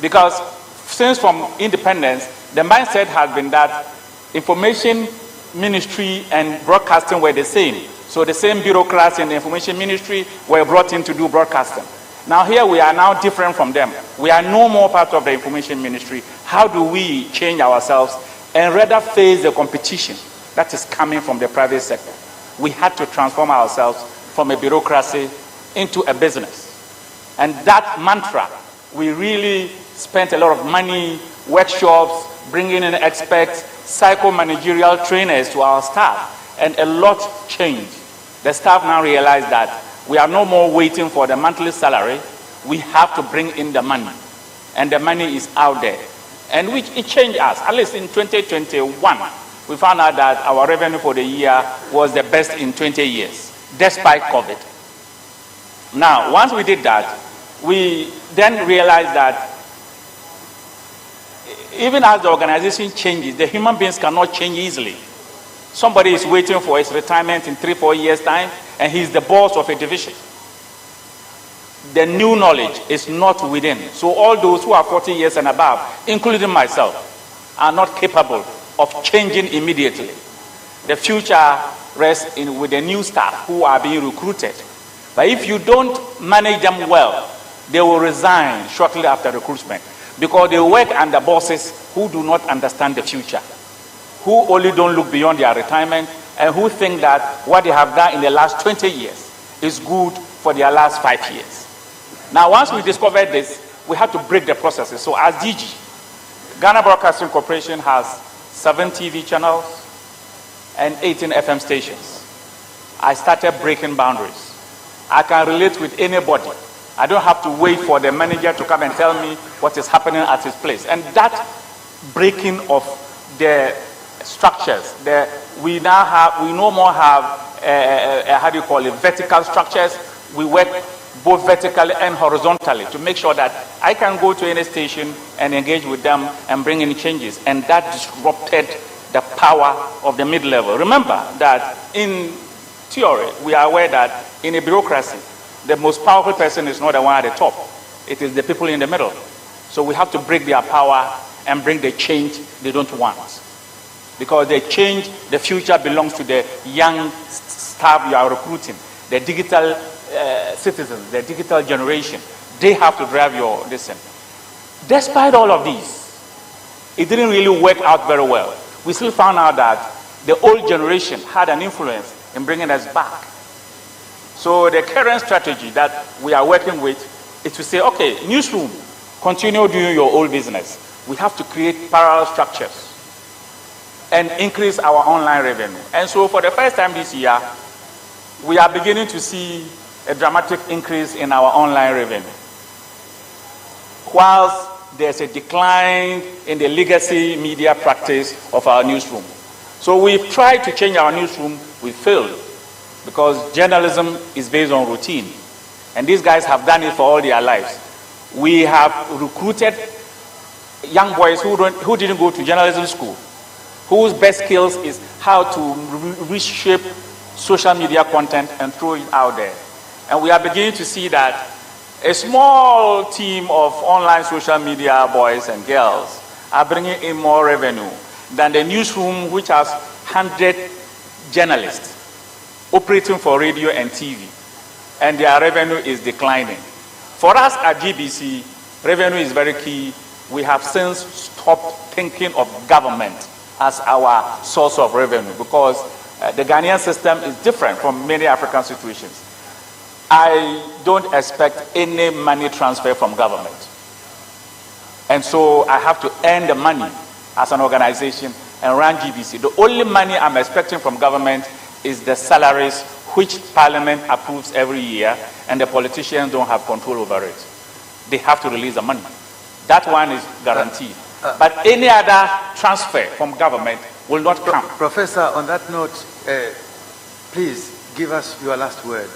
Because since from independence, the mindset has been that information ministry and broadcasting were the same. So the same bureaucrats in the information ministry were brought in to do broadcasting. Now here we are now different from them. We are no more part of the information ministry. How do we change ourselves and rather face the competition that is coming from the private sector? We had to transform ourselves from a bureaucracy into a business. And that mantra, we really spent a lot of money, workshops, bringing in experts, psycho-managerial trainers to our staff, and a lot changed. The staff now realize that we are no more waiting for the monthly salary. We have to bring in the money, and the money is out there. And which it changed us. At least in 2021, we found out that our revenue for the year was the best in 20 years, despite COVID. Now, once we did that, we then realized that even as the organization changes, the human beings cannot change easily. Somebody is waiting for his retirement in 3-4 years' time, and he's the boss of a division. The new knowledge is not within. So all those who are 40 years and above, including myself, are not capable of changing immediately. The future rests with the new staff who are being recruited. But if you don't manage them well, they will resign shortly after recruitment, because they work under bosses who do not understand the future, who only don't look beyond their retirement, and who think that what they have done in the last 20 years is good for their last 5 years. Now, once we discovered this, we had to break the processes. So as DG, Ghana Broadcasting Corporation has 7 TV channels and 18 FM stations. I started breaking boundaries. I can relate with anybody. I don't have to wait for the manager to come and tell me what is happening at his place. And that breaking of the structures, we no more have, how do you call it, vertical structures. We work both vertically and horizontally to make sure that I can go to any station and engage with them and bring in changes. And that disrupted the power of the mid-level. Remember that in theory, we are aware that in a bureaucracy, the most powerful person is not the one at the top. It is the people in the middle. So we have to break their power and bring the change they don't want. Because the change, the future belongs to the young staff you are recruiting, the digital citizens, the digital generation. They have to drive your decision. Despite all of these, it didn't really work out very well. We still found out that the old generation had an influence in bringing us back. So the current strategy that we are working with is to say, okay, newsroom, continue doing your old business. We have to create parallel structures and increase our online revenue. And so for the first time this year, we are beginning to see a dramatic increase in our online revenue, whilst there's a decline in the legacy media practice of our newsroom. So we've tried to change our newsroom, we failed, because journalism is based on routine. And these guys have done it for all their lives. We have recruited young boys who didn't go to journalism school, whose best skills is how to reshape social media content and throw it out there. And we are beginning to see that a small team of online social media boys and girls are bringing in more revenue than the newsroom, which has 100 journalists operating for radio and TV, and their revenue is declining. For us at GBC, revenue is very key. We have since stopped thinking of government as our source of revenue, because the Ghanaian system is different from many African situations. I don't expect any money transfer from government. And so I have to earn the money as an organization and run GBC. The only money I'm expecting from government is the salaries which Parliament approves every year, and the politicians don't have control over it. They have to release the money. That one is guaranteed. But any other transfer from government will not come. Professor, on that note, please give us your last word,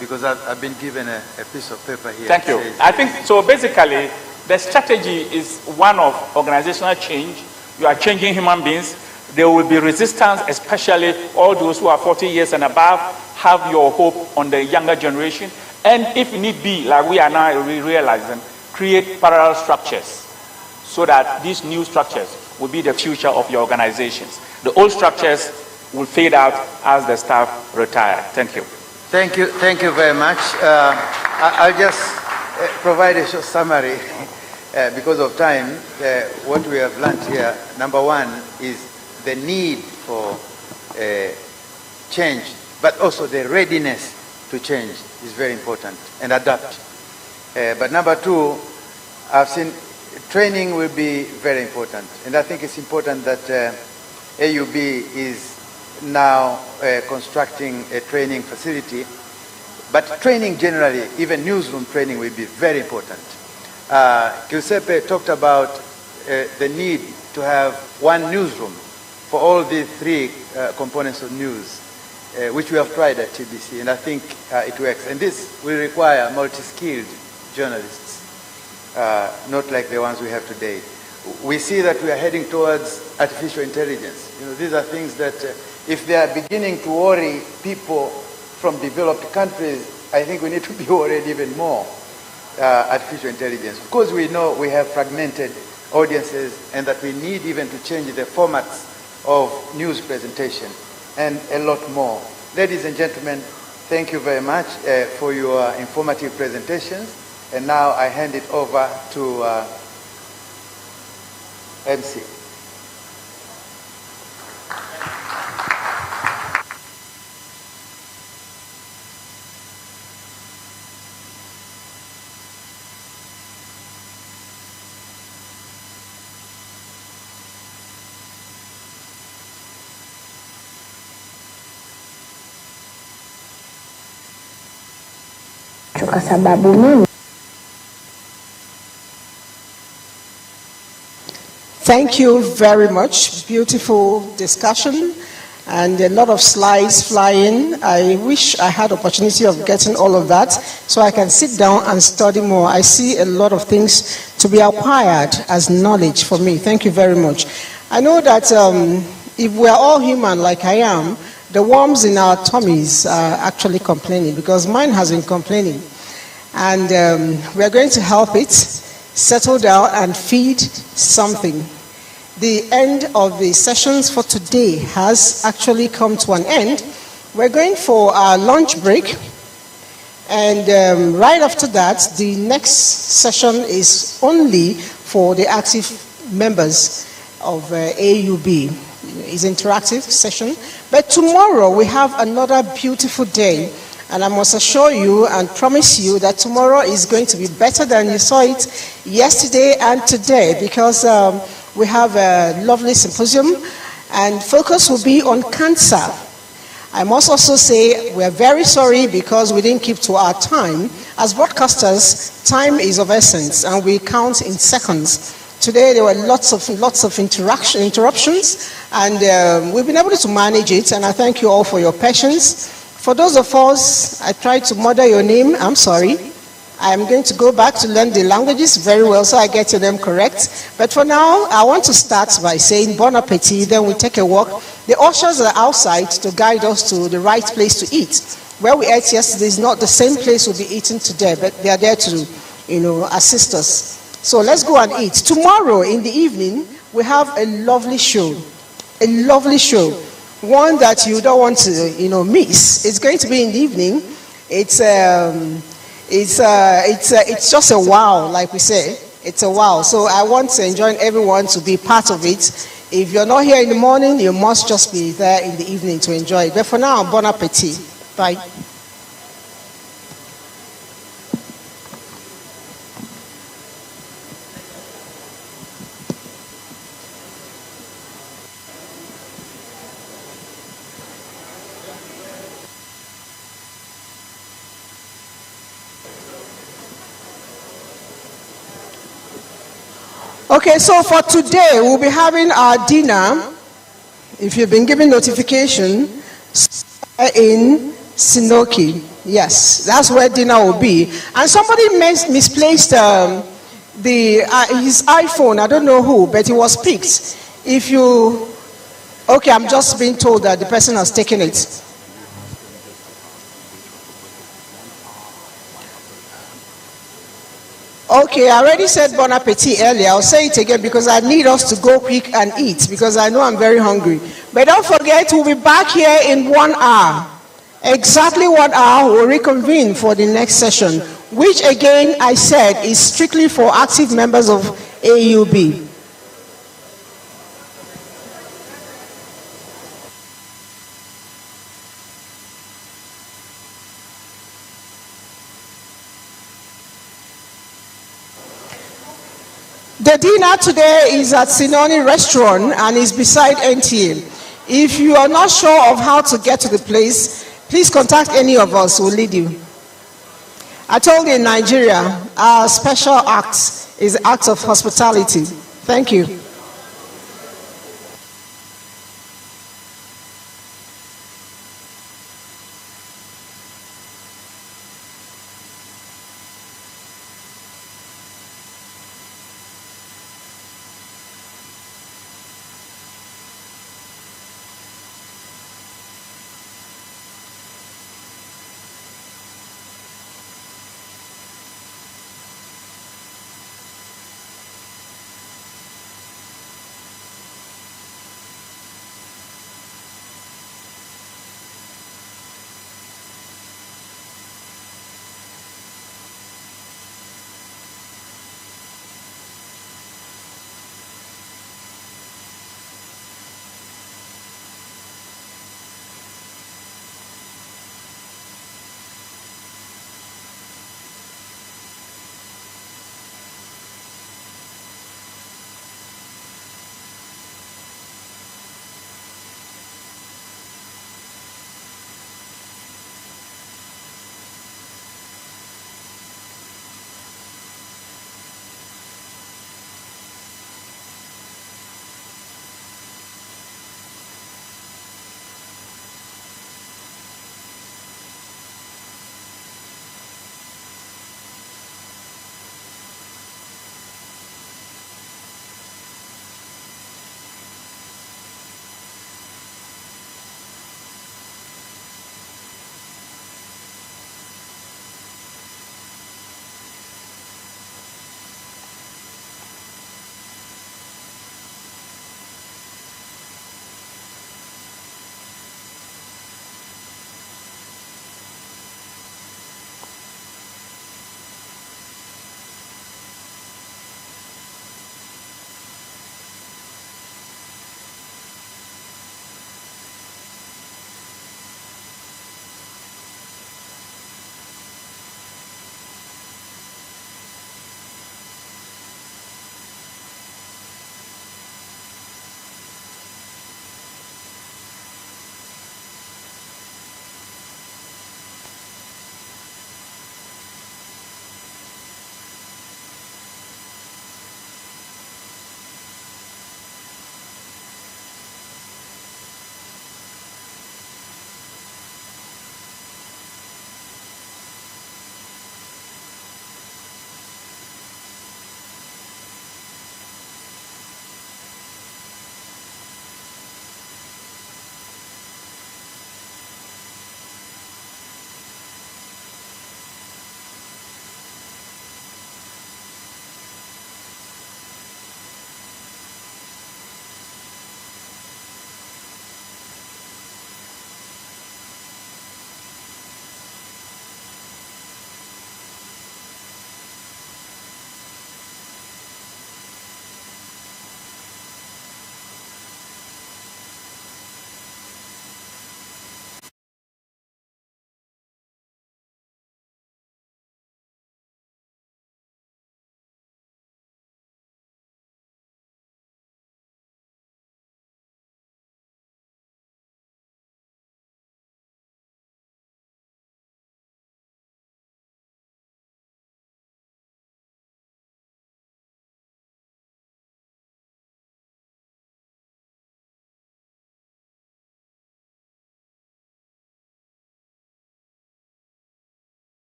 because I've been given a piece of paper here. Thank you. I think, so basically, the strategy is one of organizational change. You are changing human beings. There will be resistance, especially all those who are 40 years and above. Have your hope on the younger generation. And if need be, like we are now realizing, create parallel structures so that these new structures will be the future of your organizations. The old structures will fade out as the staff retire. Thank you. Thank you very much. I'll just provide a short summary because of time. What we have learned here, number one, is the need for change, but also the readiness to change is very important and adapt. But number two, I've seen training will be very important. And I think it's important that AUB is now constructing a training facility. But training generally, even newsroom training, will be very important. Giuseppe talked about the need to have one newsroom for all the three components of news, which we have tried at TBC, and I think it works. And this will require multi-skilled journalists, not like the ones we have today. We see that we are heading towards artificial intelligence. You know, these are things that, if they are beginning to worry people from developed countries, I think we need to be worried even more. Artificial intelligence. Of course, we know we have fragmented audiences and that we need even to change the formats of news presentation and a lot more. Ladies and gentlemen, thank you very much for your informative presentations. And now I hand it over to MC. Kwa sababu mimi. Thank you very much. Beautiful discussion and a lot of slides flying. I wish I had opportunity of getting all of that so I can sit down and study more. I see a lot of things to be acquired as knowledge for me. Thank you very much. I know that if we're all human like I am, the worms in our tummies are actually complaining, because mine has been complaining. And we're going to help it settle down and feed something. The end of the sessions for today has actually come to an end. We're going for our lunch break. And right after that, the next session is only for the active members of AUB. It's an interactive session. But tomorrow we have another beautiful day. And I must assure you and promise you that tomorrow is going to be better than you saw it yesterday and today, because we have a lovely symposium and focus will be on cancer. I must also say we are very sorry because we didn't keep to our time. As broadcasters, time is of essence and we count in seconds. Today there were lots of interruptions, and we've been able to manage it, and I thank you all for your patience. For those of us, I tried to murder your name, I'm sorry. I am going to go back to learn the languages very well so I get your name correct. But for now, I want to start by saying bon appetit, then we take a walk. The ushers are outside to guide us to the right place to eat. Where we ate yesterday is not the same place we'll be eating today, but they are there to, assist us. So let's go and eat. Tomorrow in the evening, we have a lovely show. A lovely show. One that you don't want to, miss. It's going to be in the evening. It's just a wow, like we say. It's a wow. So I want to enjoin everyone to be part of it. If you're not here in the morning, you must just be there in the evening to enjoy it. But for now, bon appetit. Bye. Okay, so for today, we'll be having our dinner If you've been given notification, in Sinoki. Yes, that's where dinner will be. And somebody misplaced his iPhone. I don't know who, but it was picked. If you, okay, I'm just being told that the person has taken it. Okay, I already said bon appetit earlier. I'll say it again because I need us to go quick and eat because I know I'm very hungry. But don't forget, we'll be back here in 1 hour. Exactly 1 hour, we'll reconvene for the next session, which again, I said, is strictly for active members of AUB. The dinner today is at Sinoni Restaurant and is beside NTA. If you are not sure of how to get to the place, please contact any of us, we'll lead you. I told you in Nigeria, our special act is the act of hospitality. Thank you.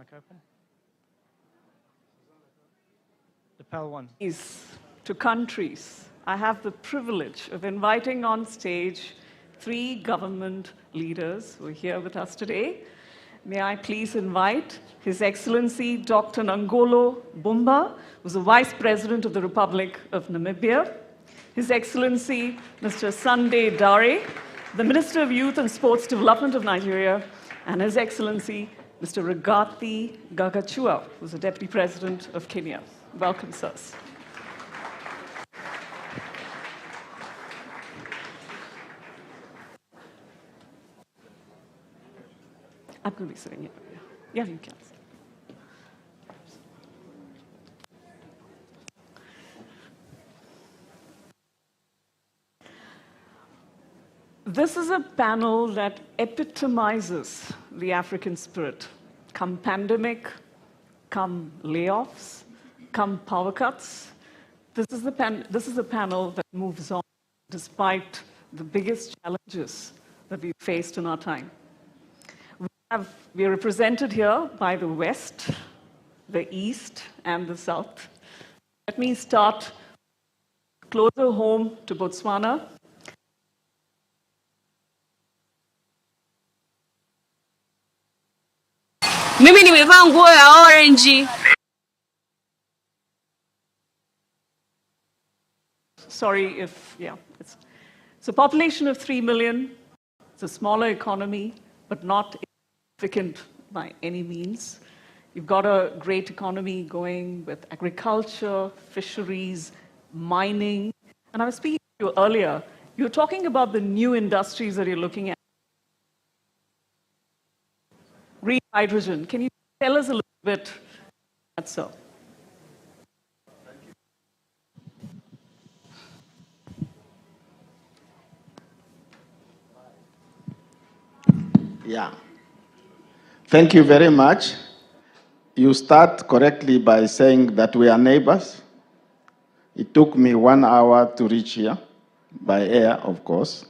mic open? Lapel one. To countries, I have the privilege of inviting on stage 3 government leaders who are here with us today. May I please invite His Excellency Dr. Nangolo Bumba, who's the Vice President of the Republic of Namibia, His Excellency Mr. Sunday Dare, the Minister of Youth and Sports Development of Nigeria, and His Excellency Mr. Rigathi Gachagua, who's the Deputy President of Kenya. Welcome, sirs. I'm going to be sitting here. Yeah, you can. This is a panel that epitomizes the African spirit. Come pandemic, come layoffs, come power cuts. This is a panel that moves on despite the biggest challenges that we've faced in our time. We are represented here by the West, the East, and the South. Let me start closer home to Botswana. Mimi nimevaa nguo ya orange. Sorry if, yeah. It's a population of 3 million. It's a smaller economy, but not significant by any means. You've got a great economy going with agriculture, fisheries, mining. And I was speaking to you earlier. You were talking about the new industries that you're looking at. Green hydrogen. Can you tell us a little bit about that, sir? Yeah. Thank you very much. You start correctly by saying that we are neighbors. It took me 1 hour to reach here, by air, of course.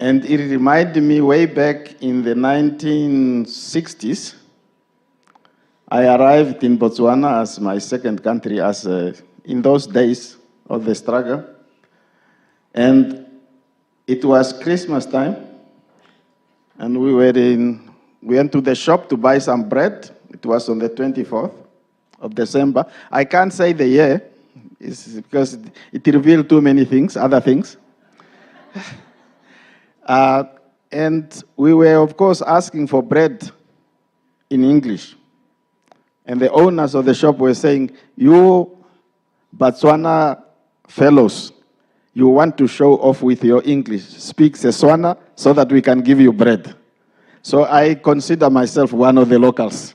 And it reminded me way back in the 1960s, I arrived in Botswana as my second country in those days of the struggle. And it was Christmas time, and we went to the shop to buy some bread. It was on the 24th of December. I can't say the year, it's because it revealed too many things, other things. And we were, of course, asking for bread in English. And the owners of the shop were saying, you Botswana fellows, you want to show off with your English. Speak Setswana so that we can give you bread. So I consider myself one of the locals.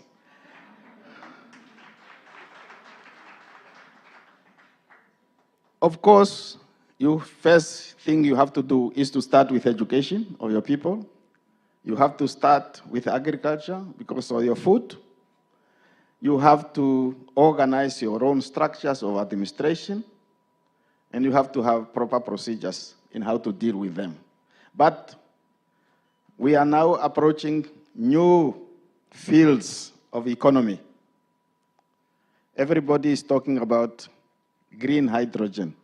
Of course, first thing you have to do is to start with education of your people. You have to start with agriculture because of your food. You have to organize your own structures of administration. And you have to have proper procedures in how to deal with them. But we are now approaching new fields of economy. Everybody is talking about green hydrogen.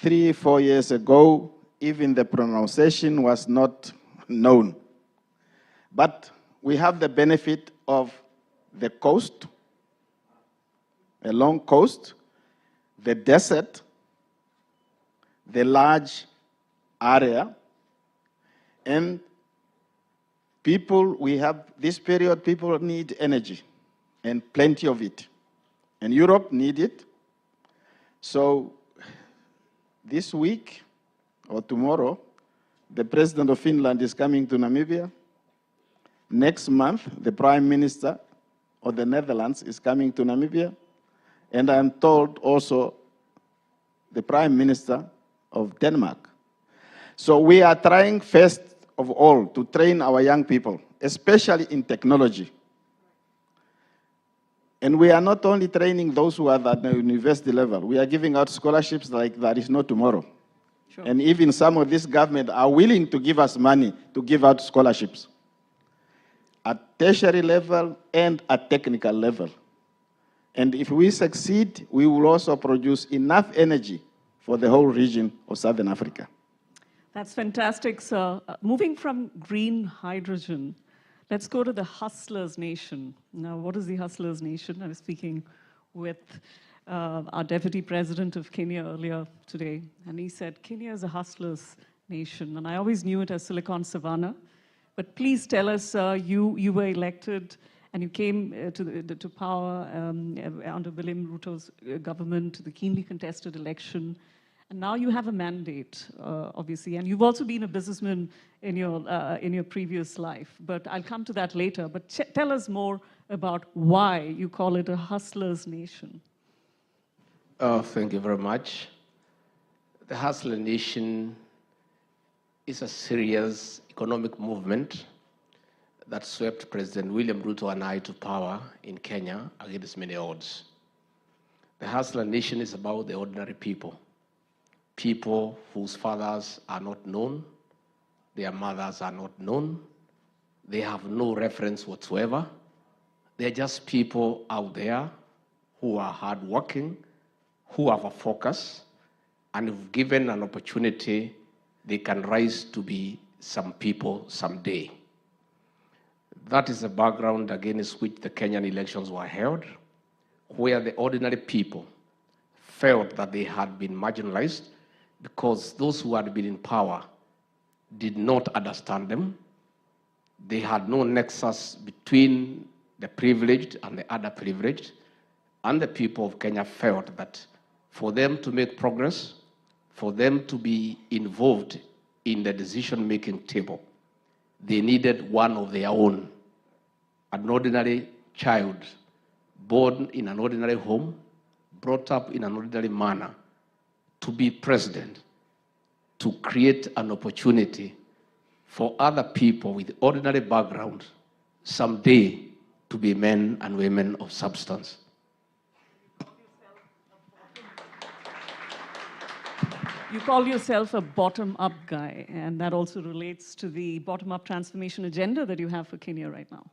3-4 years ago, even the pronunciation was not known. But we have the benefit of the coast, a long coast, the desert, the large area, and this period, people need energy, and plenty of it. And Europe needs it. So this week, or tomorrow, the President of Finland is coming to Namibia. Next month, the Prime Minister of the Netherlands is coming to Namibia. And I'm told also the Prime Minister of Denmark. So we are trying first of all to train our young people, especially in technology. And we are not only training those who are at the university level, we are giving out scholarships like there is no tomorrow. Sure. And even some of this government are willing to give us money to give out scholarships. at tertiary level and at technical level. And if we succeed, we will also produce enough energy for the whole region of Southern Africa. That's fantastic, sir. Moving from green hydrogen, let's go to the Hustlers Nation. Now, what is the Hustlers Nation? I was speaking with our Deputy President of Kenya earlier today, and he said, Kenya is a hustlers nation, and I always knew it as Silicon Savannah. But please tell us, you were elected and you came to power under William Ruto's government, the keenly contested election. And now you have a mandate, obviously, and you've also been a businessman in your previous life. But I'll come to that later. But tell us more about why you call it a hustlers nation. Thank you very much. The Hustler Nation is a serious economic movement that swept President William Ruto and I to power in Kenya against many odds. The Hustler Nation is about the ordinary people. People whose fathers are not known, their mothers are not known, they have no reference whatsoever. They're just people out there who are hardworking, who have a focus, and if given an opportunity, they can rise to be some people someday. That is the background against which the Kenyan elections were held, where the ordinary people felt that they had been marginalized because those who had been in power did not understand them. They had no nexus between the privileged and the underprivileged, and the people of Kenya felt that for them to make progress, for them to be involved in the decision-making table, they needed one of their own, an ordinary child, born in an ordinary home, brought up in an ordinary manner, to be president, to create an opportunity for other people with ordinary background someday to be men and women of substance. You call yourself a bottom-up guy, and that also relates to the bottom-up transformation agenda that you have for Kenya right now.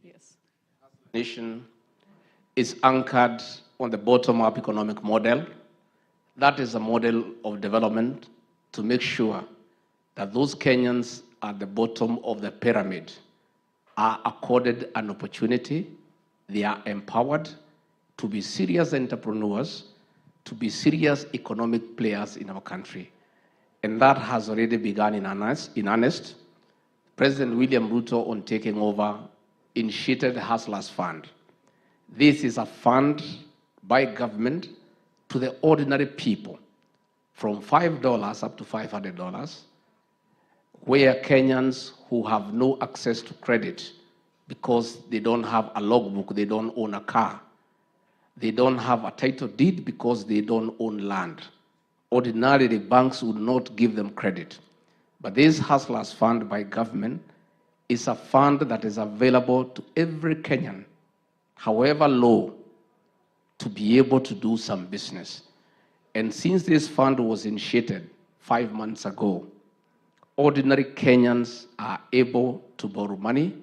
Yes. Nation is anchored on the bottom-up economic model. That is a model of development to make sure that those Kenyans at the bottom of the pyramid are accorded an opportunity, they are empowered to be serious entrepreneurs, to be serious economic players in our country. And that has already begun in earnest. President William Ruto, on taking over, initiated the Hustlers Fund. This is a fund by government to the ordinary people, from $5 up to $500, where Kenyans who have no access to credit because they don't have a logbook, they don't own a car, they don't have a title deed because they don't own land. Ordinarily, banks would not give them credit. But this Hustlers Fund by government is a fund that is available to every Kenyan, however low, to be able to do some business. And since this fund was initiated 5 months ago, ordinary Kenyans are able to borrow money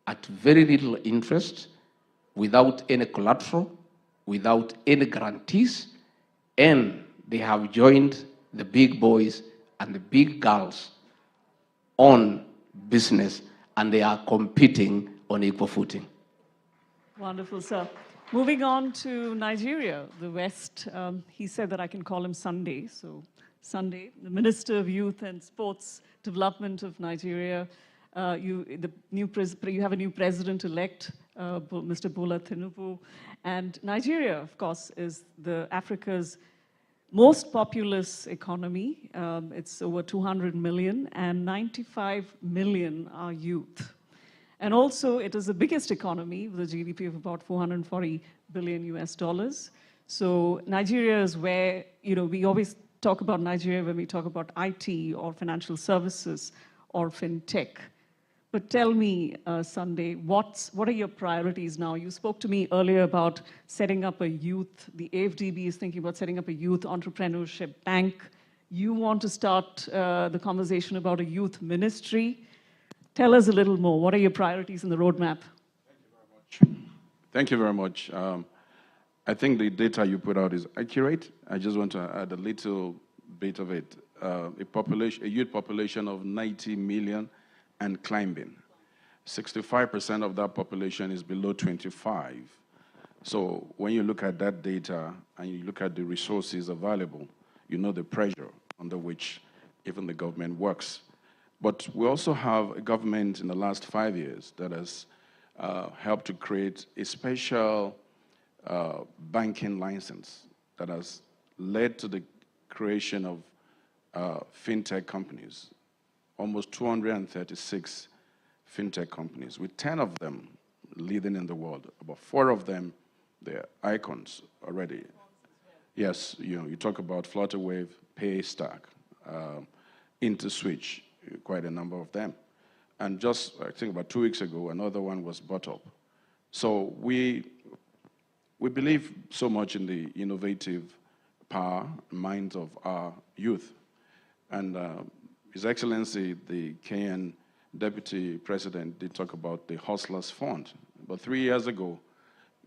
at very little interest, without any collateral, without any guarantees, and they have joined the big boys and the big girls on business, and they are competing on equal footing. Wonderful, sir. Moving on to Nigeria, the West. He said that I can call him Sunday. So Sunday, the Minister of Youth and Sports Development of Nigeria. You have a new president-elect, Mr. Bola Tinubu. And Nigeria, of course, is Africa's most populous economy. It's over 200 million, and 95 million are youth. And also, it is the biggest economy with a GDP of about $440 billion US. So Nigeria is where, we always talk about Nigeria when we talk about IT or financial services or fintech. But tell me, Sunday, what are your priorities now? You spoke to me earlier about setting up a youth. The AFDB is thinking about setting up a youth entrepreneurship bank. You want to start the conversation about a youth ministry. Tell us a little more. What are your priorities in the roadmap? Thank you very much. I think the data you put out is accurate. I just want to add a little bit of it. A youth population of 90 million and climbing. 65% of that population is below 25. So when you look at that data and you look at the resources available, you know the pressure under which even the government works. But we also have a government in the last 5 years that has helped to create a special banking license that has led to the creation of fintech companies, almost 236 fintech companies, with 10 of them leading in the world. About 4 of them, they're icons already. Yes, you talk about Flutterwave, Paystack, InterSwitch, quite a number of them. And just, I think about 2 weeks ago, another one was bought up. So we believe so much in the innovative power, minds of our youth. And His Excellency, the Kenyan Deputy President, did talk about the Hustlers Fund. But 3 years ago,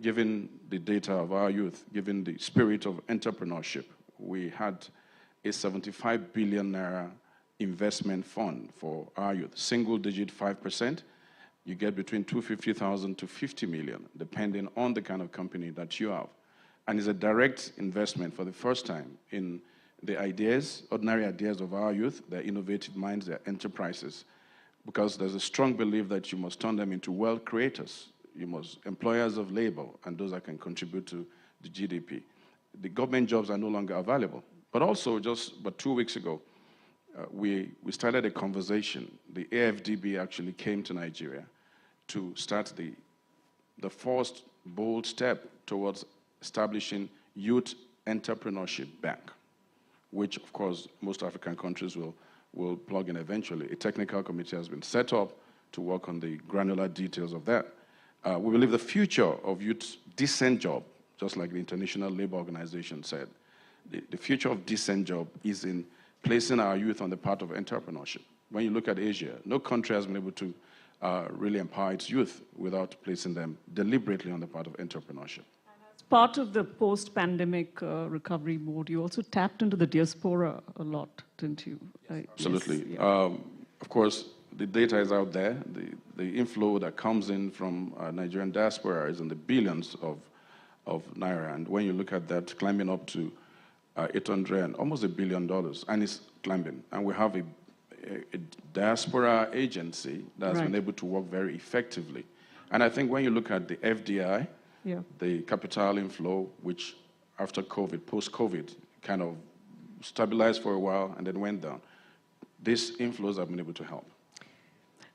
given the data of our youth, given the spirit of entrepreneurship, we had a 75 billion naira investment fund for our youth, single-digit 5%. You get between 250,000 to 50 million, depending on the kind of company that you have. And it's a direct investment for the first time in the ideas, ordinary ideas of our youth, their innovative minds, their enterprises, because there's a strong belief that you must turn them into wealth creators. You must employers of labor, and those that can contribute to the GDP. The government jobs are no longer available. But also, just about 2 weeks ago, we started a conversation. The AFDB actually came to Nigeria to start the first bold step towards establishing Youth Entrepreneurship Bank, which, of course, most African countries will plug in eventually. A technical committee has been set up to work on the granular details of that. We believe the future of youth decent job, just like the International Labour Organization said, the future of decent job is in placing our youth on the path of entrepreneurship. When you look at Asia, no country has been able to really empower its youth without placing them deliberately on the path of entrepreneurship. As part of the post-pandemic recovery mode, you also tapped into the diaspora a lot, didn't you? Absolutely. Yes, yeah. Of course, the data is out there. The inflow that comes in from Nigerian diaspora is in the billions of naira. And when you look at that, climbing up to 800 and almost $1 billion, and it's climbing. And we have a diaspora agency that's been able to work very effectively. And I think when you look at the FDI, the capital inflow, which after COVID, post-COVID, kind of stabilized for a while and then went down, these inflows have been able to help.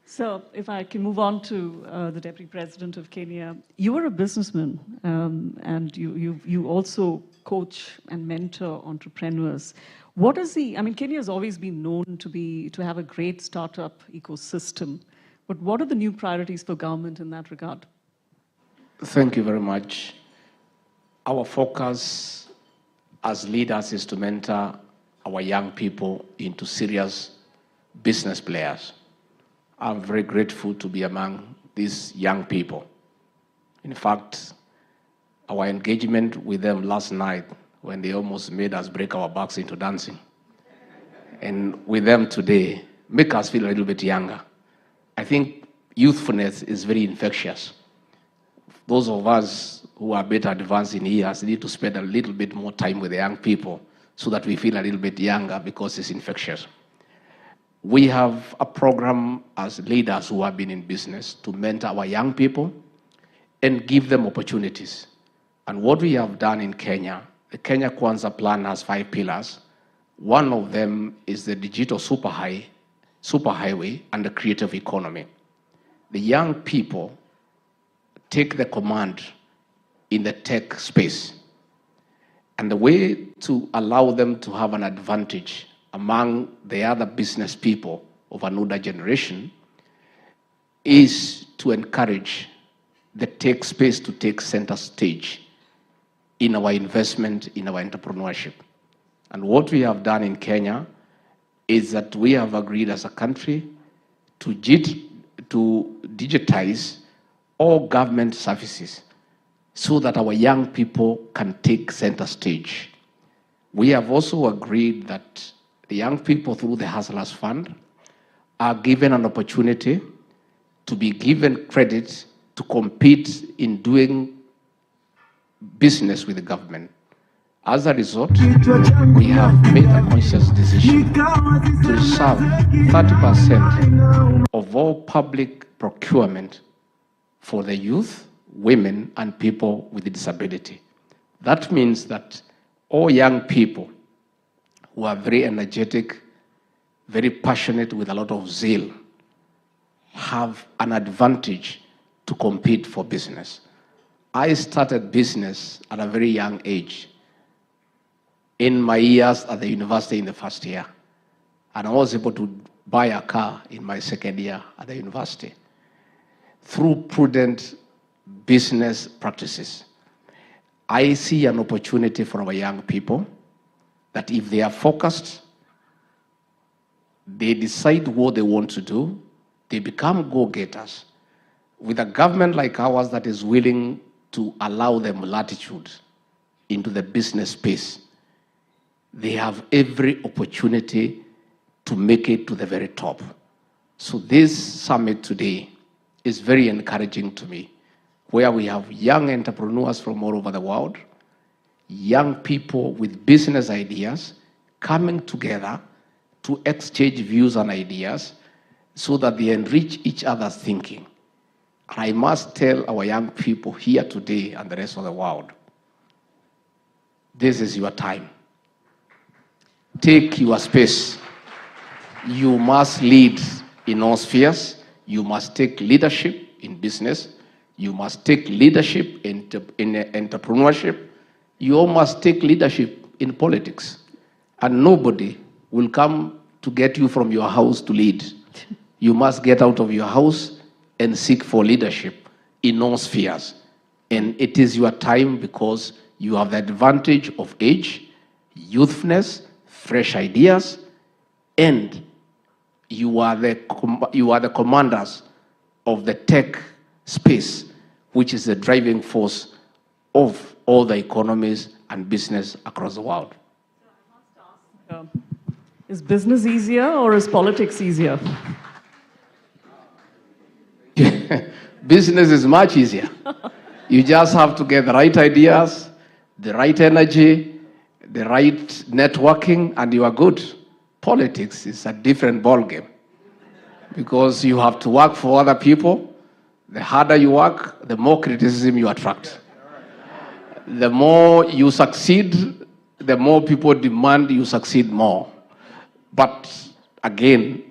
So if I can move on to the Deputy President of Kenya, you are a businessman and you also coach and mentor entrepreneurs. What is Kenya has always been known to have a great startup ecosystem, but what are the new priorities for government in that regard? Thank you very much. Our focus as leaders is to mentor our young people into serious business players. I'm very grateful to be among these young people. In fact, our engagement with them last night, when they almost made us break our backs into dancing, and with them today, make us feel a little bit younger. I think youthfulness is very infectious. Those of us who are better advanced in years need to spend a little bit more time with the young people so that we feel a little bit younger, because it's infectious. We have a program as leaders who have been in business to mentor our young people and give them opportunities. And what we have done in Kenya, the Kenya Kwanza plan has 5 pillars. One of them is the digital superhighway and the creative economy. The young people take the command in the tech space. And the way to allow them to have an advantage among the other business people of an older generation is to encourage the tech space to take center stage in our investment, in our entrepreneurship. And what we have done in Kenya is that we have agreed as a country to to digitize all government services so that our young people can take center stage. We have also agreed that the young people through the Hustlers Fund are given an opportunity to be given credit to compete in doing business with the government. As a result, we have made a conscious decision to reserve 30% of all public procurement for the youth, women, and people with disability. That means that all young people who are very energetic, very passionate, with a lot of zeal, have an advantage to compete for business. I started business at a very young age, in my years at the university in the first year. And I was able to buy a car in my second year at the university through prudent business practices. I see an opportunity for our young people that if they are focused, they decide what they want to do, they become go-getters. With a government like ours that is willing to allow them latitude into the business space, they have every opportunity to make it to the very top. So this summit today is very encouraging to me, where we have young entrepreneurs from all over the world, young people with business ideas coming together to exchange views and ideas so that they enrich each other's thinking. And I must tell our young people here today and the rest of the world, this is your time. Take your space. You must lead in all spheres. You must take leadership in business. You must take leadership in entrepreneurship. You must take leadership in politics. And nobody will come to get you from your house to lead. You must get out of your house and seek for leadership in all spheres. And it is your time because you have the advantage of age, youthfulness, fresh ideas, and you are the commanders of the tech space, which is the driving force of all the economies and business across the world. Is business easier or is politics easier? Business is much easier. You just have to get the right ideas, the right energy, the right networking, and you are good. Politics is a different ballgame because you have to work for other people. The harder you work, the more criticism you attract. The more you succeed, the more people demand you succeed more. But again,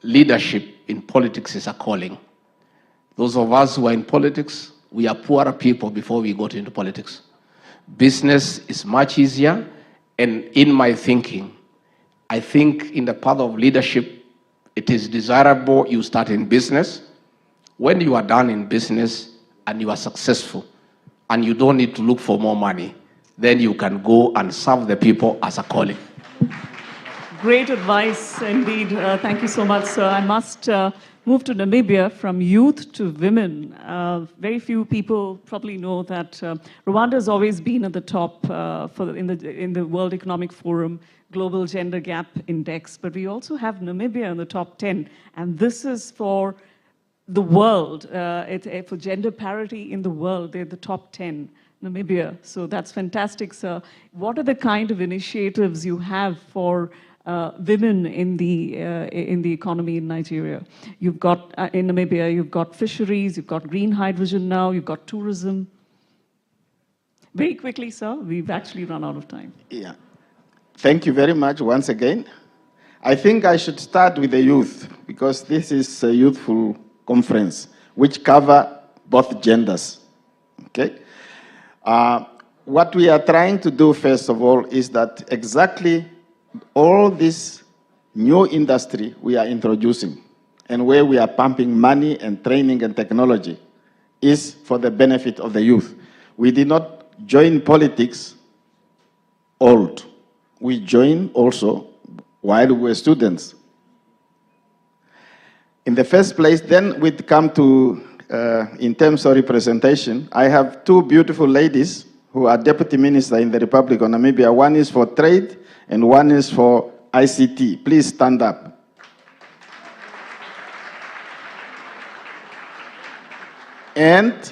leadership in politics is a calling. Those of us who are in politics, we are poorer people before we got into politics. Business is much easier, and in my thinking, I think in the path of leadership, it is desirable you start in business. When you are done in business and you are successful and you don't need to look for more money, then you can go and serve the people as a calling. Great advice indeed. Thank you so much, sir. I must move to Namibia from youth to women. Very few people probably know that Rwanda has always been at the top in the World Economic Forum Global Gender Gap Index, but we also have Namibia in the top 10, and this is for the world. For gender parity in the world, they're the top 10, Namibia. So that's fantastic, sir. What are the kind of initiatives you have for women in the economy in Nigeria? You've got, in Namibia, you've got fisheries, you've got green hydrogen now, you've got tourism. Very quickly, sir, we've actually run out of time. Yeah. Thank you very much once again. I think I should start with the youth because this is a youthful conference which cover both genders. Okay? What we are trying to do, first of all, is that exactly all this new industry we are introducing and where we are pumping money and training and technology is for the benefit of the youth. We did not join politics old. We joined also while we were students. In the first place, then we'd come to, in terms of representation, I have two beautiful ladies who are deputy minister in the Republic of Namibia. One is for trade and one is for ICT. Please stand up. And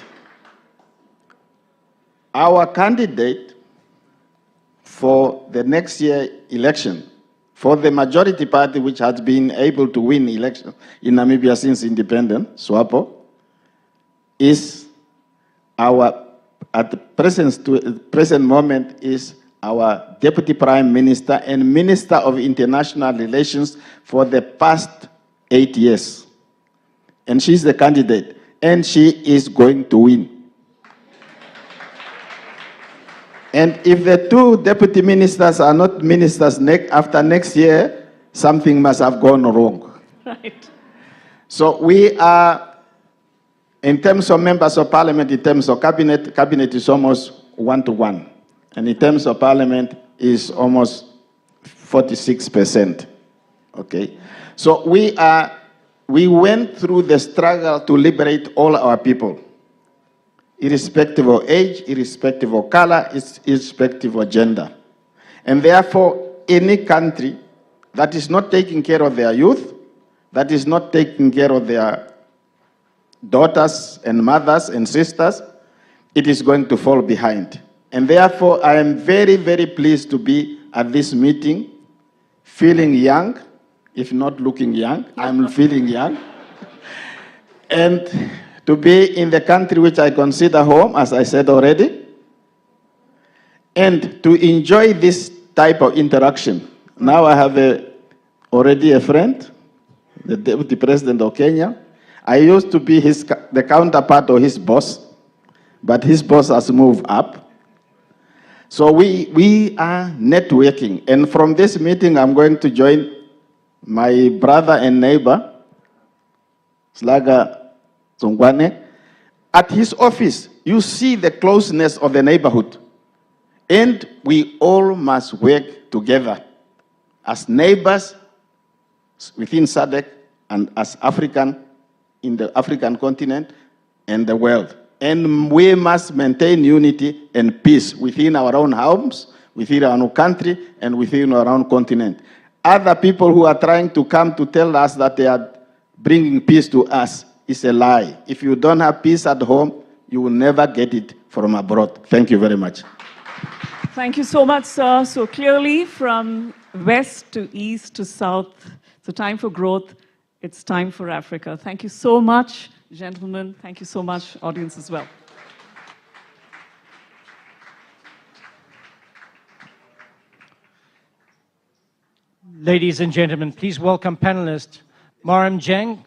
our candidate for the next year election, for the majority party which has been able to win election in Namibia since independence, SWAPO, is our, at the present moment, is our Deputy Prime Minister and Minister of International Relations for the past 8 years. And she's the candidate, and she is going to win. And if the two deputy ministers are not ministers after next year, something must have gone wrong. Right. So we are, in terms of members of parliament, in terms of cabinet is almost 1-to-1. And in terms of parliament is almost 46%. Okay. So we went through the struggle to liberate all our people, irrespective of age, irrespective of color, irrespective of gender. And therefore, any country that is not taking care of their youth, that is not taking care of their daughters and mothers and sisters, it is going to fall behind. And therefore, I am very, very pleased to be at this meeting, feeling young, if not looking young, I'm feeling young. And to be in the country which I consider home, as I said already, and to enjoy this type of interaction. Now I have already a friend, the Deputy President of Kenya. I used to be the counterpart of his boss, but his boss has moved up. So we are networking. And from this meeting, I'm going to join my brother and neighbor, Slaga Zongwane. At his office, you see the closeness of the neighborhood. And we all must work together as neighbors within SADC and as African, in the African continent and the world. And we must maintain unity and peace within our own homes, within our own country, and within our own continent. Other people who are trying to come to tell us that they are bringing peace to us is a lie. If you don't have peace at home, you will never get it from abroad. Thank you very much. Thank you so much, sir. So clearly, from west to east to south, it's a time for growth. It's time for Africa. Thank you so much, gentlemen. Thank you so much, audience as well. Ladies and gentlemen, please welcome panelist Maram Jeng.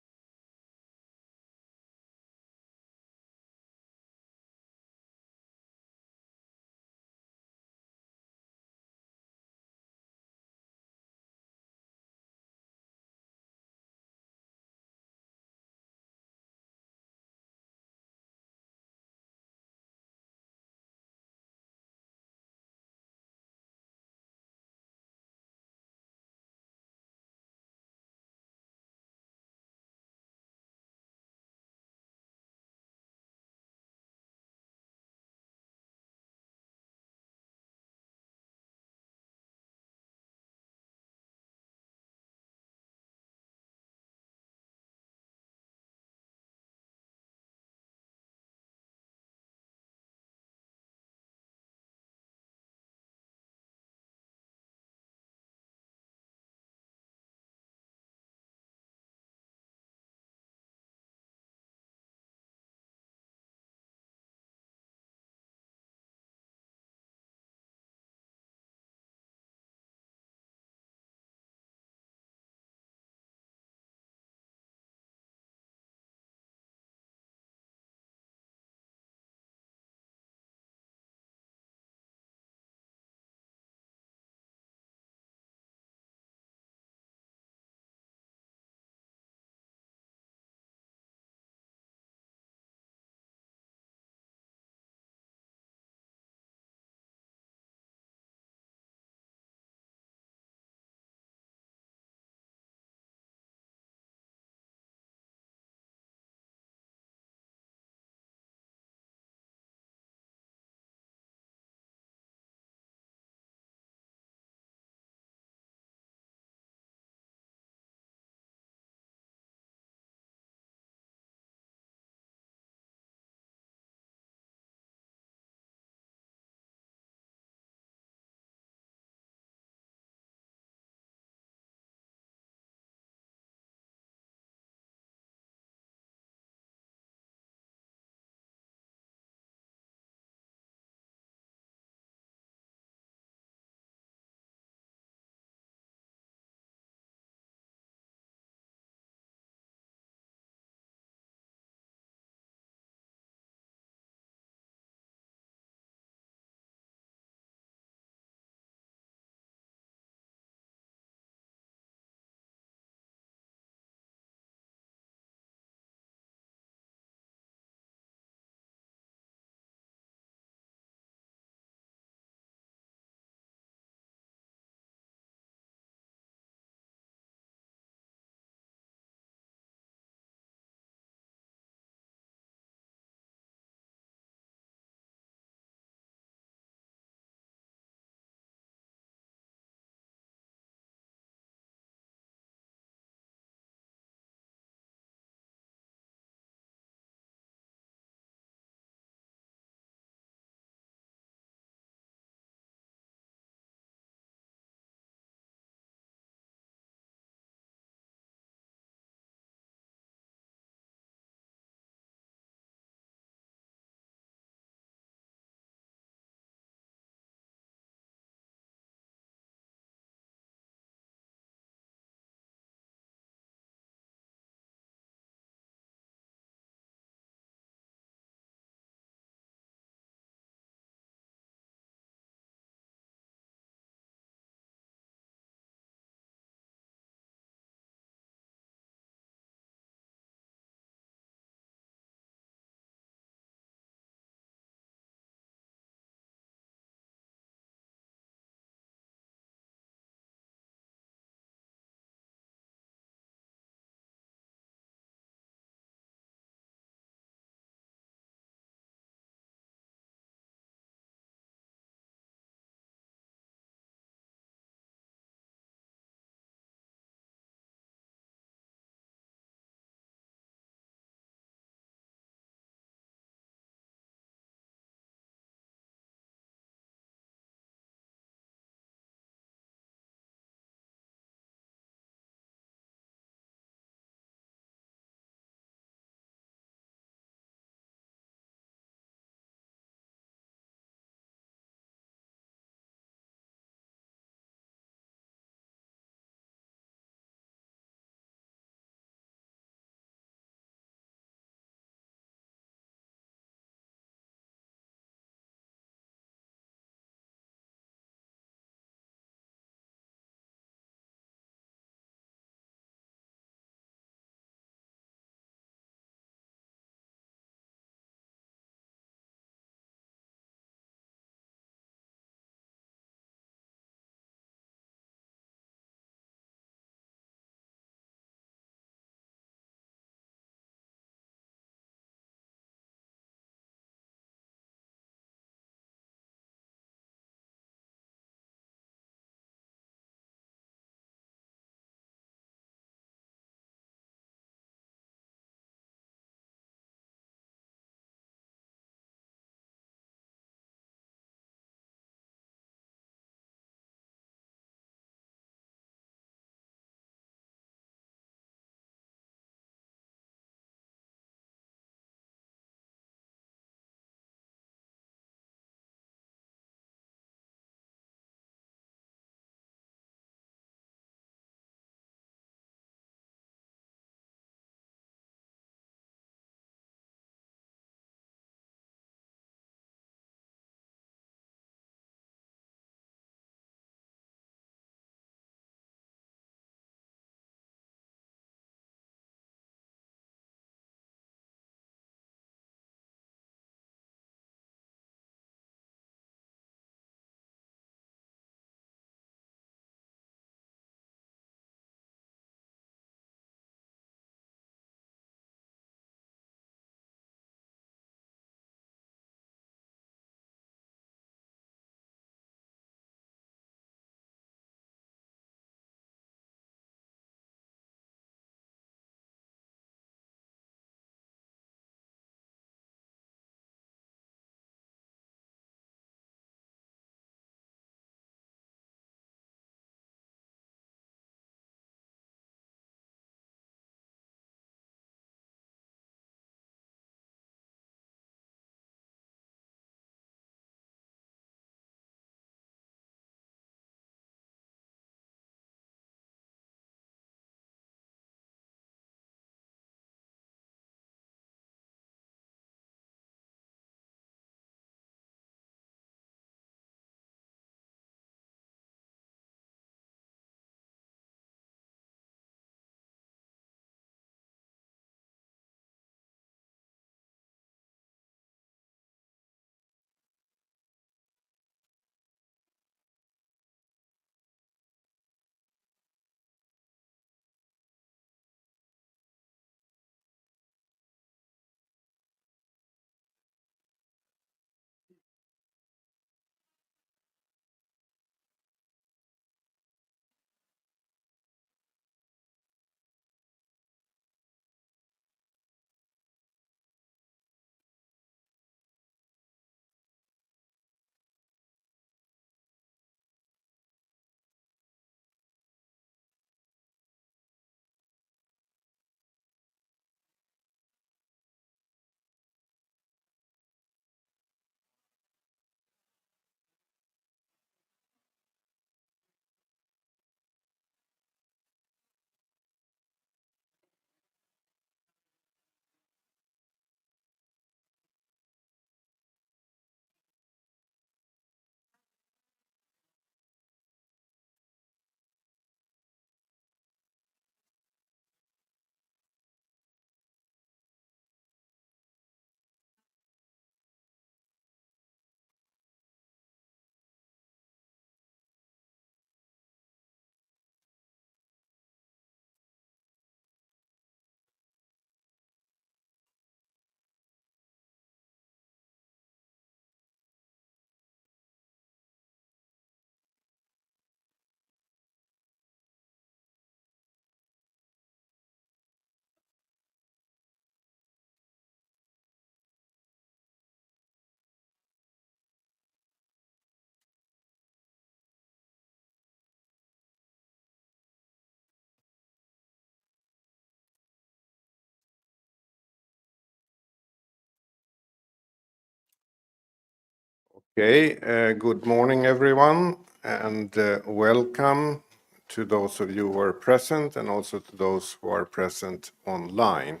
Okay, good morning, everyone, and welcome to those of you who are present and also to those who are present online.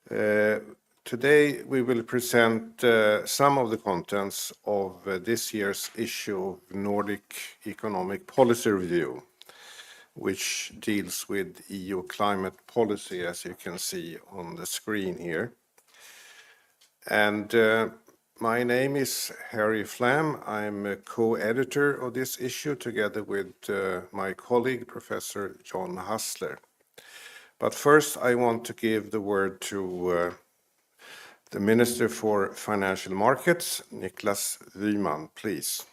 Today, we will present some of the contents of this year's issue of Nordic Economic Policy Review, which deals with EU climate policy, as you can see on the screen here. And my name is Harry Flam. I'm a co-editor of this issue together with my colleague, Professor John Hassler. But first, I want to give the word to the Minister for Financial Markets, Niklas Wyman, please.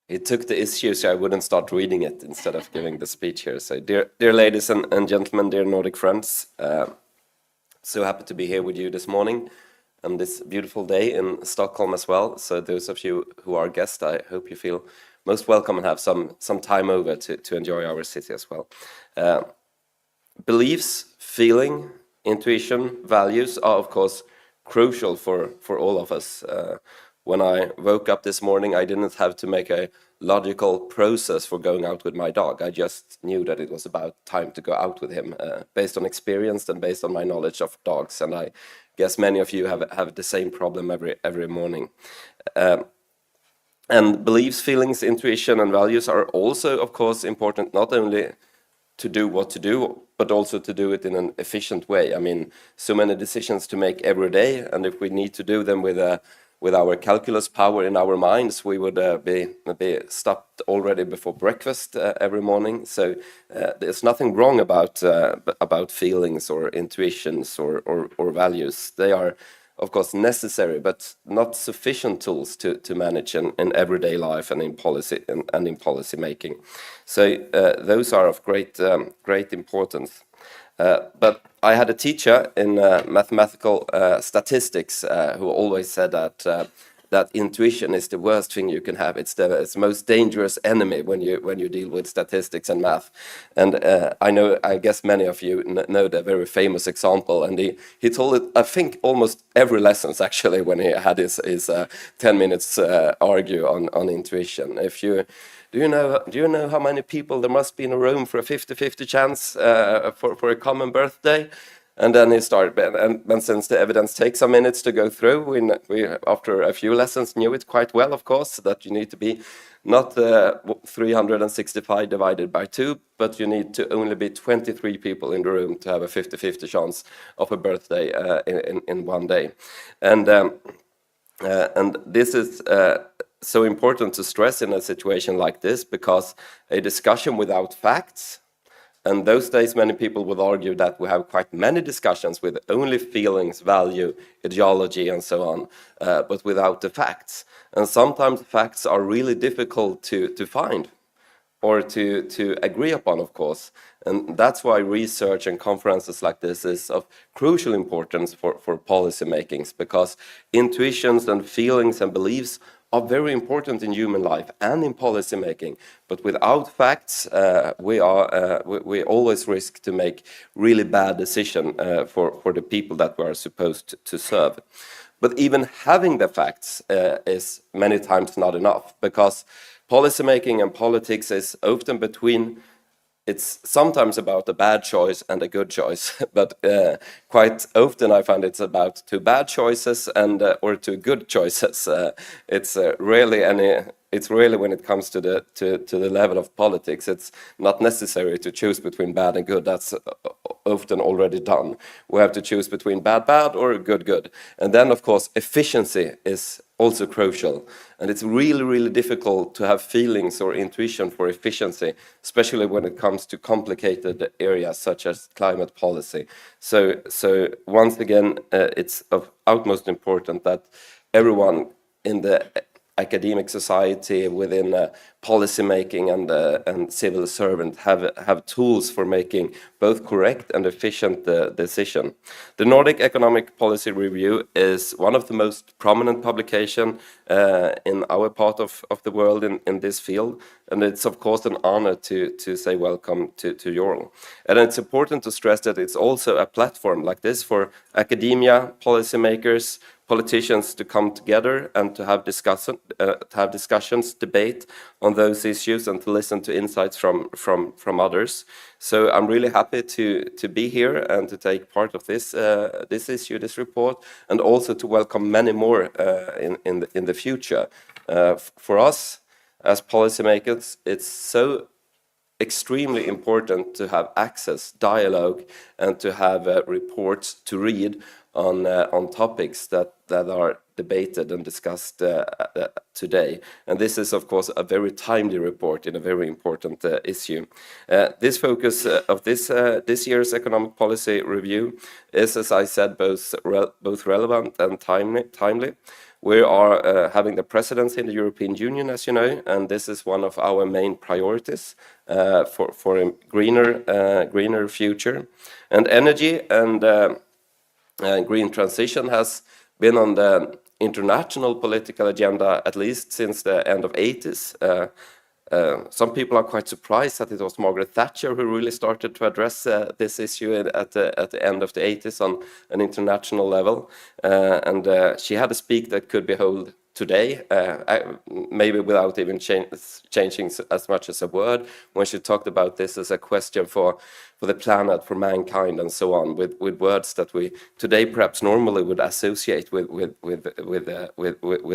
He took the issue so I wouldn't start reading it instead of giving the speech here. So dear ladies and gentlemen, dear Nordic friends, so happy to be here with you this morning on this beautiful day in Stockholm as well. So those of you who are guests, I hope you feel most welcome and have some time over to enjoy our city as well. Beliefs, feeling, intuition, values are of course crucial for all of us. When I woke up this morning, I didn't have to make a logical process for going out with my dog. I just knew that it was about time to go out with him, based on experience and based on my knowledge of dogs. And I guess many of you have the same problem every morning. And beliefs, feelings, intuition, and values are also, of course, important not only to do what to do, but also to do it in an efficient way. I mean, so many decisions to make every day, and if we need to do them with our calculus power in our minds, we would be stopped already before breakfast every morning. So there's nothing wrong about feelings or intuitions or values. They are, of course, necessary, but not sufficient tools to manage in everyday life and in policy and in policy making. So those are of great importance. But I had a teacher in mathematical statistics who always said that intuition is the worst thing you can have. It's the most dangerous enemy when you deal with statistics and math. And I guess many of you know the very famous example. And he told it, I think, almost every lessons actually when he had his 10 minutes argue on intuition. Do you know how many people there must be in a room for a 50-50 chance for a common birthday? And then he started, and since the evidence takes some minutes to go through, we after a few lessons knew it quite well, of course, that you need to be not 365 divided by 2, but you need to only be 23 people in the room to have a 50-50 chance of a birthday in one day. And this is so important to stress in a situation like this, because a discussion without facts, and those days many people would argue that we have quite many discussions with only feelings, value, ideology, and so on, but without the facts. And sometimes facts are really difficult to find or to agree upon, of course. And that's why research and conferences like this is of crucial importance for policy makings, because intuitions and feelings and beliefs are very important in human life and in policy making. But without facts, we always risk to make really bad decisions for the people that we are supposed to serve. But even having the facts is many times not enough, because policy making and politics is often between. It's sometimes about a bad choice and a good choice, but quite often I find it's about two bad choices and or two good choices. It's rarely when it comes to the level of politics. It's not necessary to choose between bad and good. That's often already done. We have to choose between bad or good. And then, of course, efficiency is also crucial. And it's really difficult to have feelings or intuition for efficiency, especially when it comes to complicated areas such as climate policy. So once again, it's of utmost importance that everyone in the academic society, within policy making and civil servant have tools for making both correct and efficient decision. The Nordic Economic Policy Review is one of the most prominent publications in our part of the world in this field. And it's, of course, an honor to say welcome to Jorl. And it's important to stress that it's also a platform like this for academia, policymakers, politicians to come together and to have discussions, debate on those issues, and to listen to insights from others. So I'm really happy to be here and to take part of this issue, this report, and also to welcome many more in the future. For us as policymakers, it's so extremely important to have access, dialogue, and to have reports to read on topics that are debated and discussed today. And this is, of course, a very timely report in a very important issue. This focus of this year's economic policy review is, as I said, both relevant and timely. We are having the presidency in the European Union, as you know, and this is one of our main priorities for a greener future. And energy and green transition has been on the international political agenda at least since the end of the 80s. Some people are quite surprised that it was Margaret Thatcher who really started to address this issue at the end of the 80s on an international level. And she had a speak that could be held today, maybe without even changing as much as a word, when she talked about this as a question for the planet, for mankind, and so on, with words that we today perhaps normally would associate with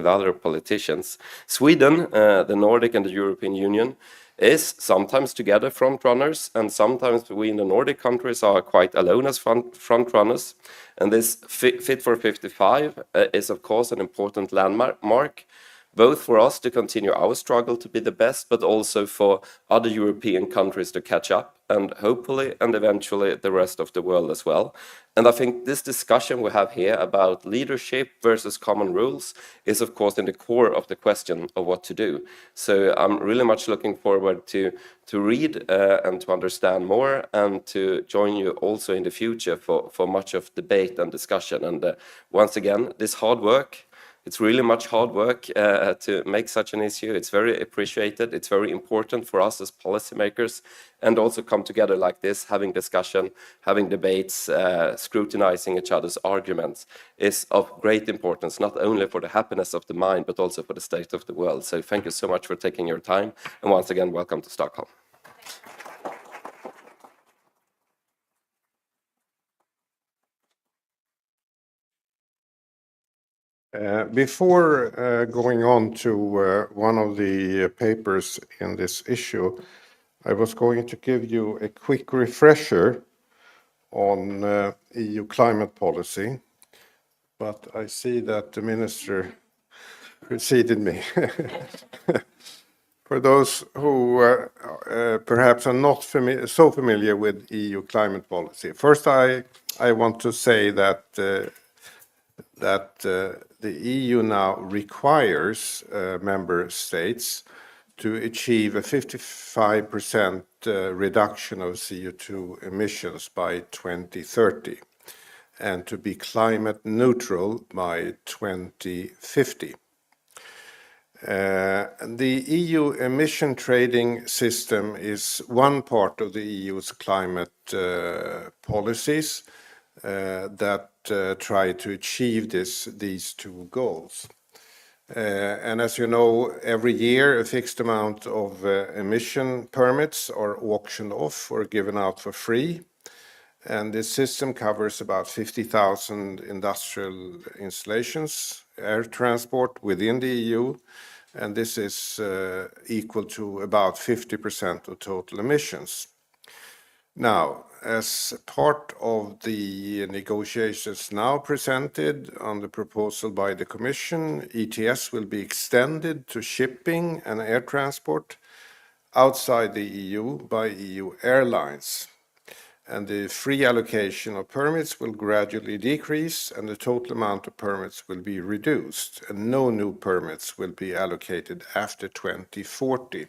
other politicians. Sweden, the Nordic and the European Union is sometimes together front runners, and sometimes we in the Nordic countries are quite alone as front runners. And this Fit for 55 is, of course, an important landmark, both for us to continue our struggle to be the best, but also for other European countries to catch up, and hopefully and eventually the rest of the world as well. And I think this discussion we have here about leadership versus common rules is, of course, in the core of the question of what to do. So I'm really much looking forward to read and to understand more, and to join you also in the future for much of debate and discussion. And once again, this hard work, it's really much hard work to make such an issue. It's very appreciated. It's very important for us as policymakers, and also come together like this, having discussion, having debates, scrutinizing each other's arguments is of great importance, not only for the happiness of the mind, but also for the state of the world. So thank you so much for taking your time. And once again, welcome to Stockholm. Before going on to one of the papers in this issue, I was going to give you a quick refresher on EU climate policy, but I see that the minister preceded me. For those who perhaps are not so familiar with EU climate policy, first I want to say that the EU now requires member states to achieve a 55% reduction of CO2 emissions by 2030 and to be climate neutral by 2050. The EU emission trading system is one part of the EU's climate policies that try to achieve these two goals. And as you know, every year a fixed amount of emission permits are auctioned off or given out for free. And this system covers about 50,000 industrial installations, air transport within the EU, and this is equal to about 50% of total emissions. Now, as part of the negotiations now presented on the proposal by the Commission, ETS will be extended to shipping and air transport outside the EU by EU airlines. And the free allocation of permits will gradually decrease, and the total amount of permits will be reduced, and no new permits will be allocated after 2040.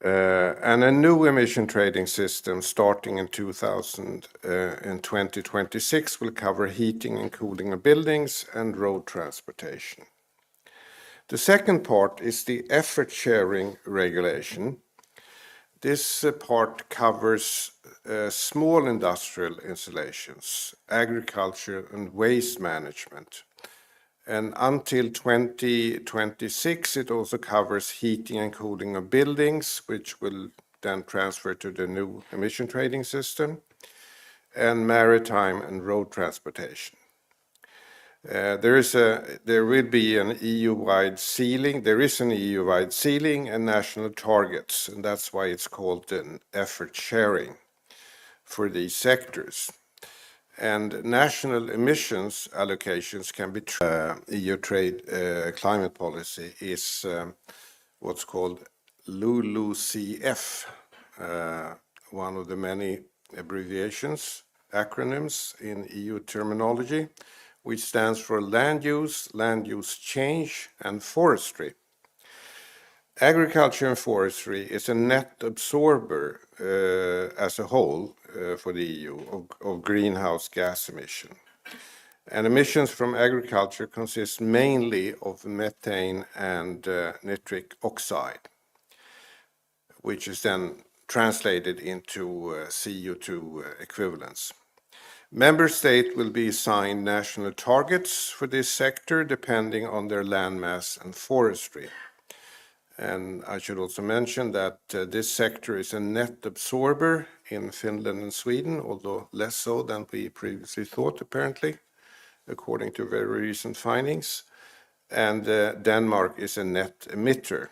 And a new emission trading system starting in 2026 will cover heating and cooling of buildings and road transportation. The second part is the effort sharing regulation. This part covers small industrial installations, agriculture and waste management. And until 2026, it also covers heating and cooling of buildings, which will then transfer to the new emission trading system, and maritime and road transportation. There will be an EU-wide ceiling. There is an EU-wide ceiling and national targets, and that's why it's called an effort sharing for these sectors. And national emissions allocations can be EU trade climate policy is what's called LULUCF, one of the many abbreviations, acronyms in EU terminology, which stands for land use change, and forestry. Agriculture and forestry is a net absorber as a whole for the EU of greenhouse gas emission. And emissions from agriculture consist mainly of methane and nitric oxide, which is then translated into CO2 equivalents. Member states will be assigned national targets for this sector depending on their land mass and forestry. And I should also mention that this sector is a net absorber in Finland and Sweden, although less so than we previously thought, apparently, according to very recent findings. And Denmark is a net emitter.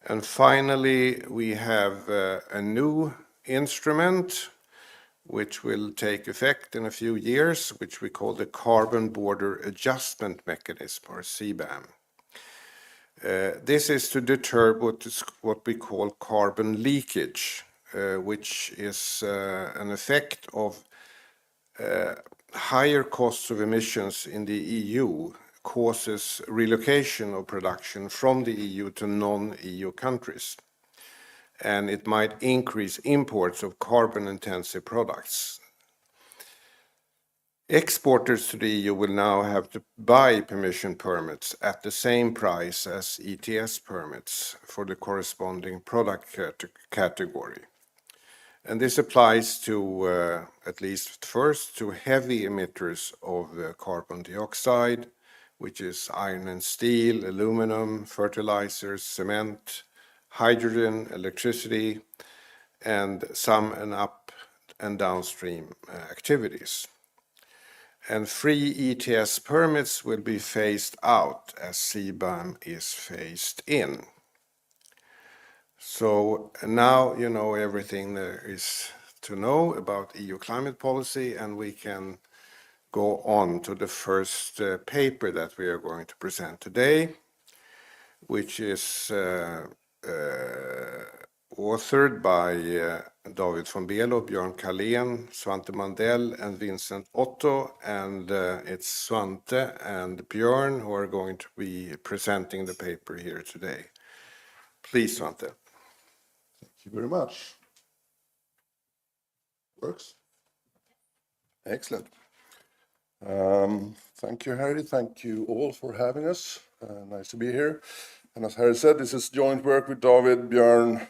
And finally, we have a new instrument which will take effect in a few years, which we call the Carbon Border Adjustment Mechanism, or CBAM. This is to deter what we call carbon leakage, which is an effect of higher costs of emissions in the EU causes relocation of production from the EU to non-EU countries. And it might increase imports of carbon-intensive products. Exporters to the EU will now have to buy permission permits at the same price as ETS permits for the corresponding product category. And this applies to, at least first, to heavy emitters of carbon dioxide, which is iron and steel, aluminum, fertilizers, cement, hydrogen, electricity, and some up and downstream activities. And free ETS permits will be phased out as CBAM is phased in. So now you know everything there is to know about EU climate policy, and we can go on to the first paper that we are going to present today, which is authored by David von Below, Björn Carlén, Svante Mandel, and Vincent Otto, and it's Svante and Björn who are going to be presenting the paper here today. Please, Svante. Thank you very much. Works? Excellent. Thank you, Harry. Thank you all for having us. Nice to be here. And as Harry said, this is joint work with David, Björn,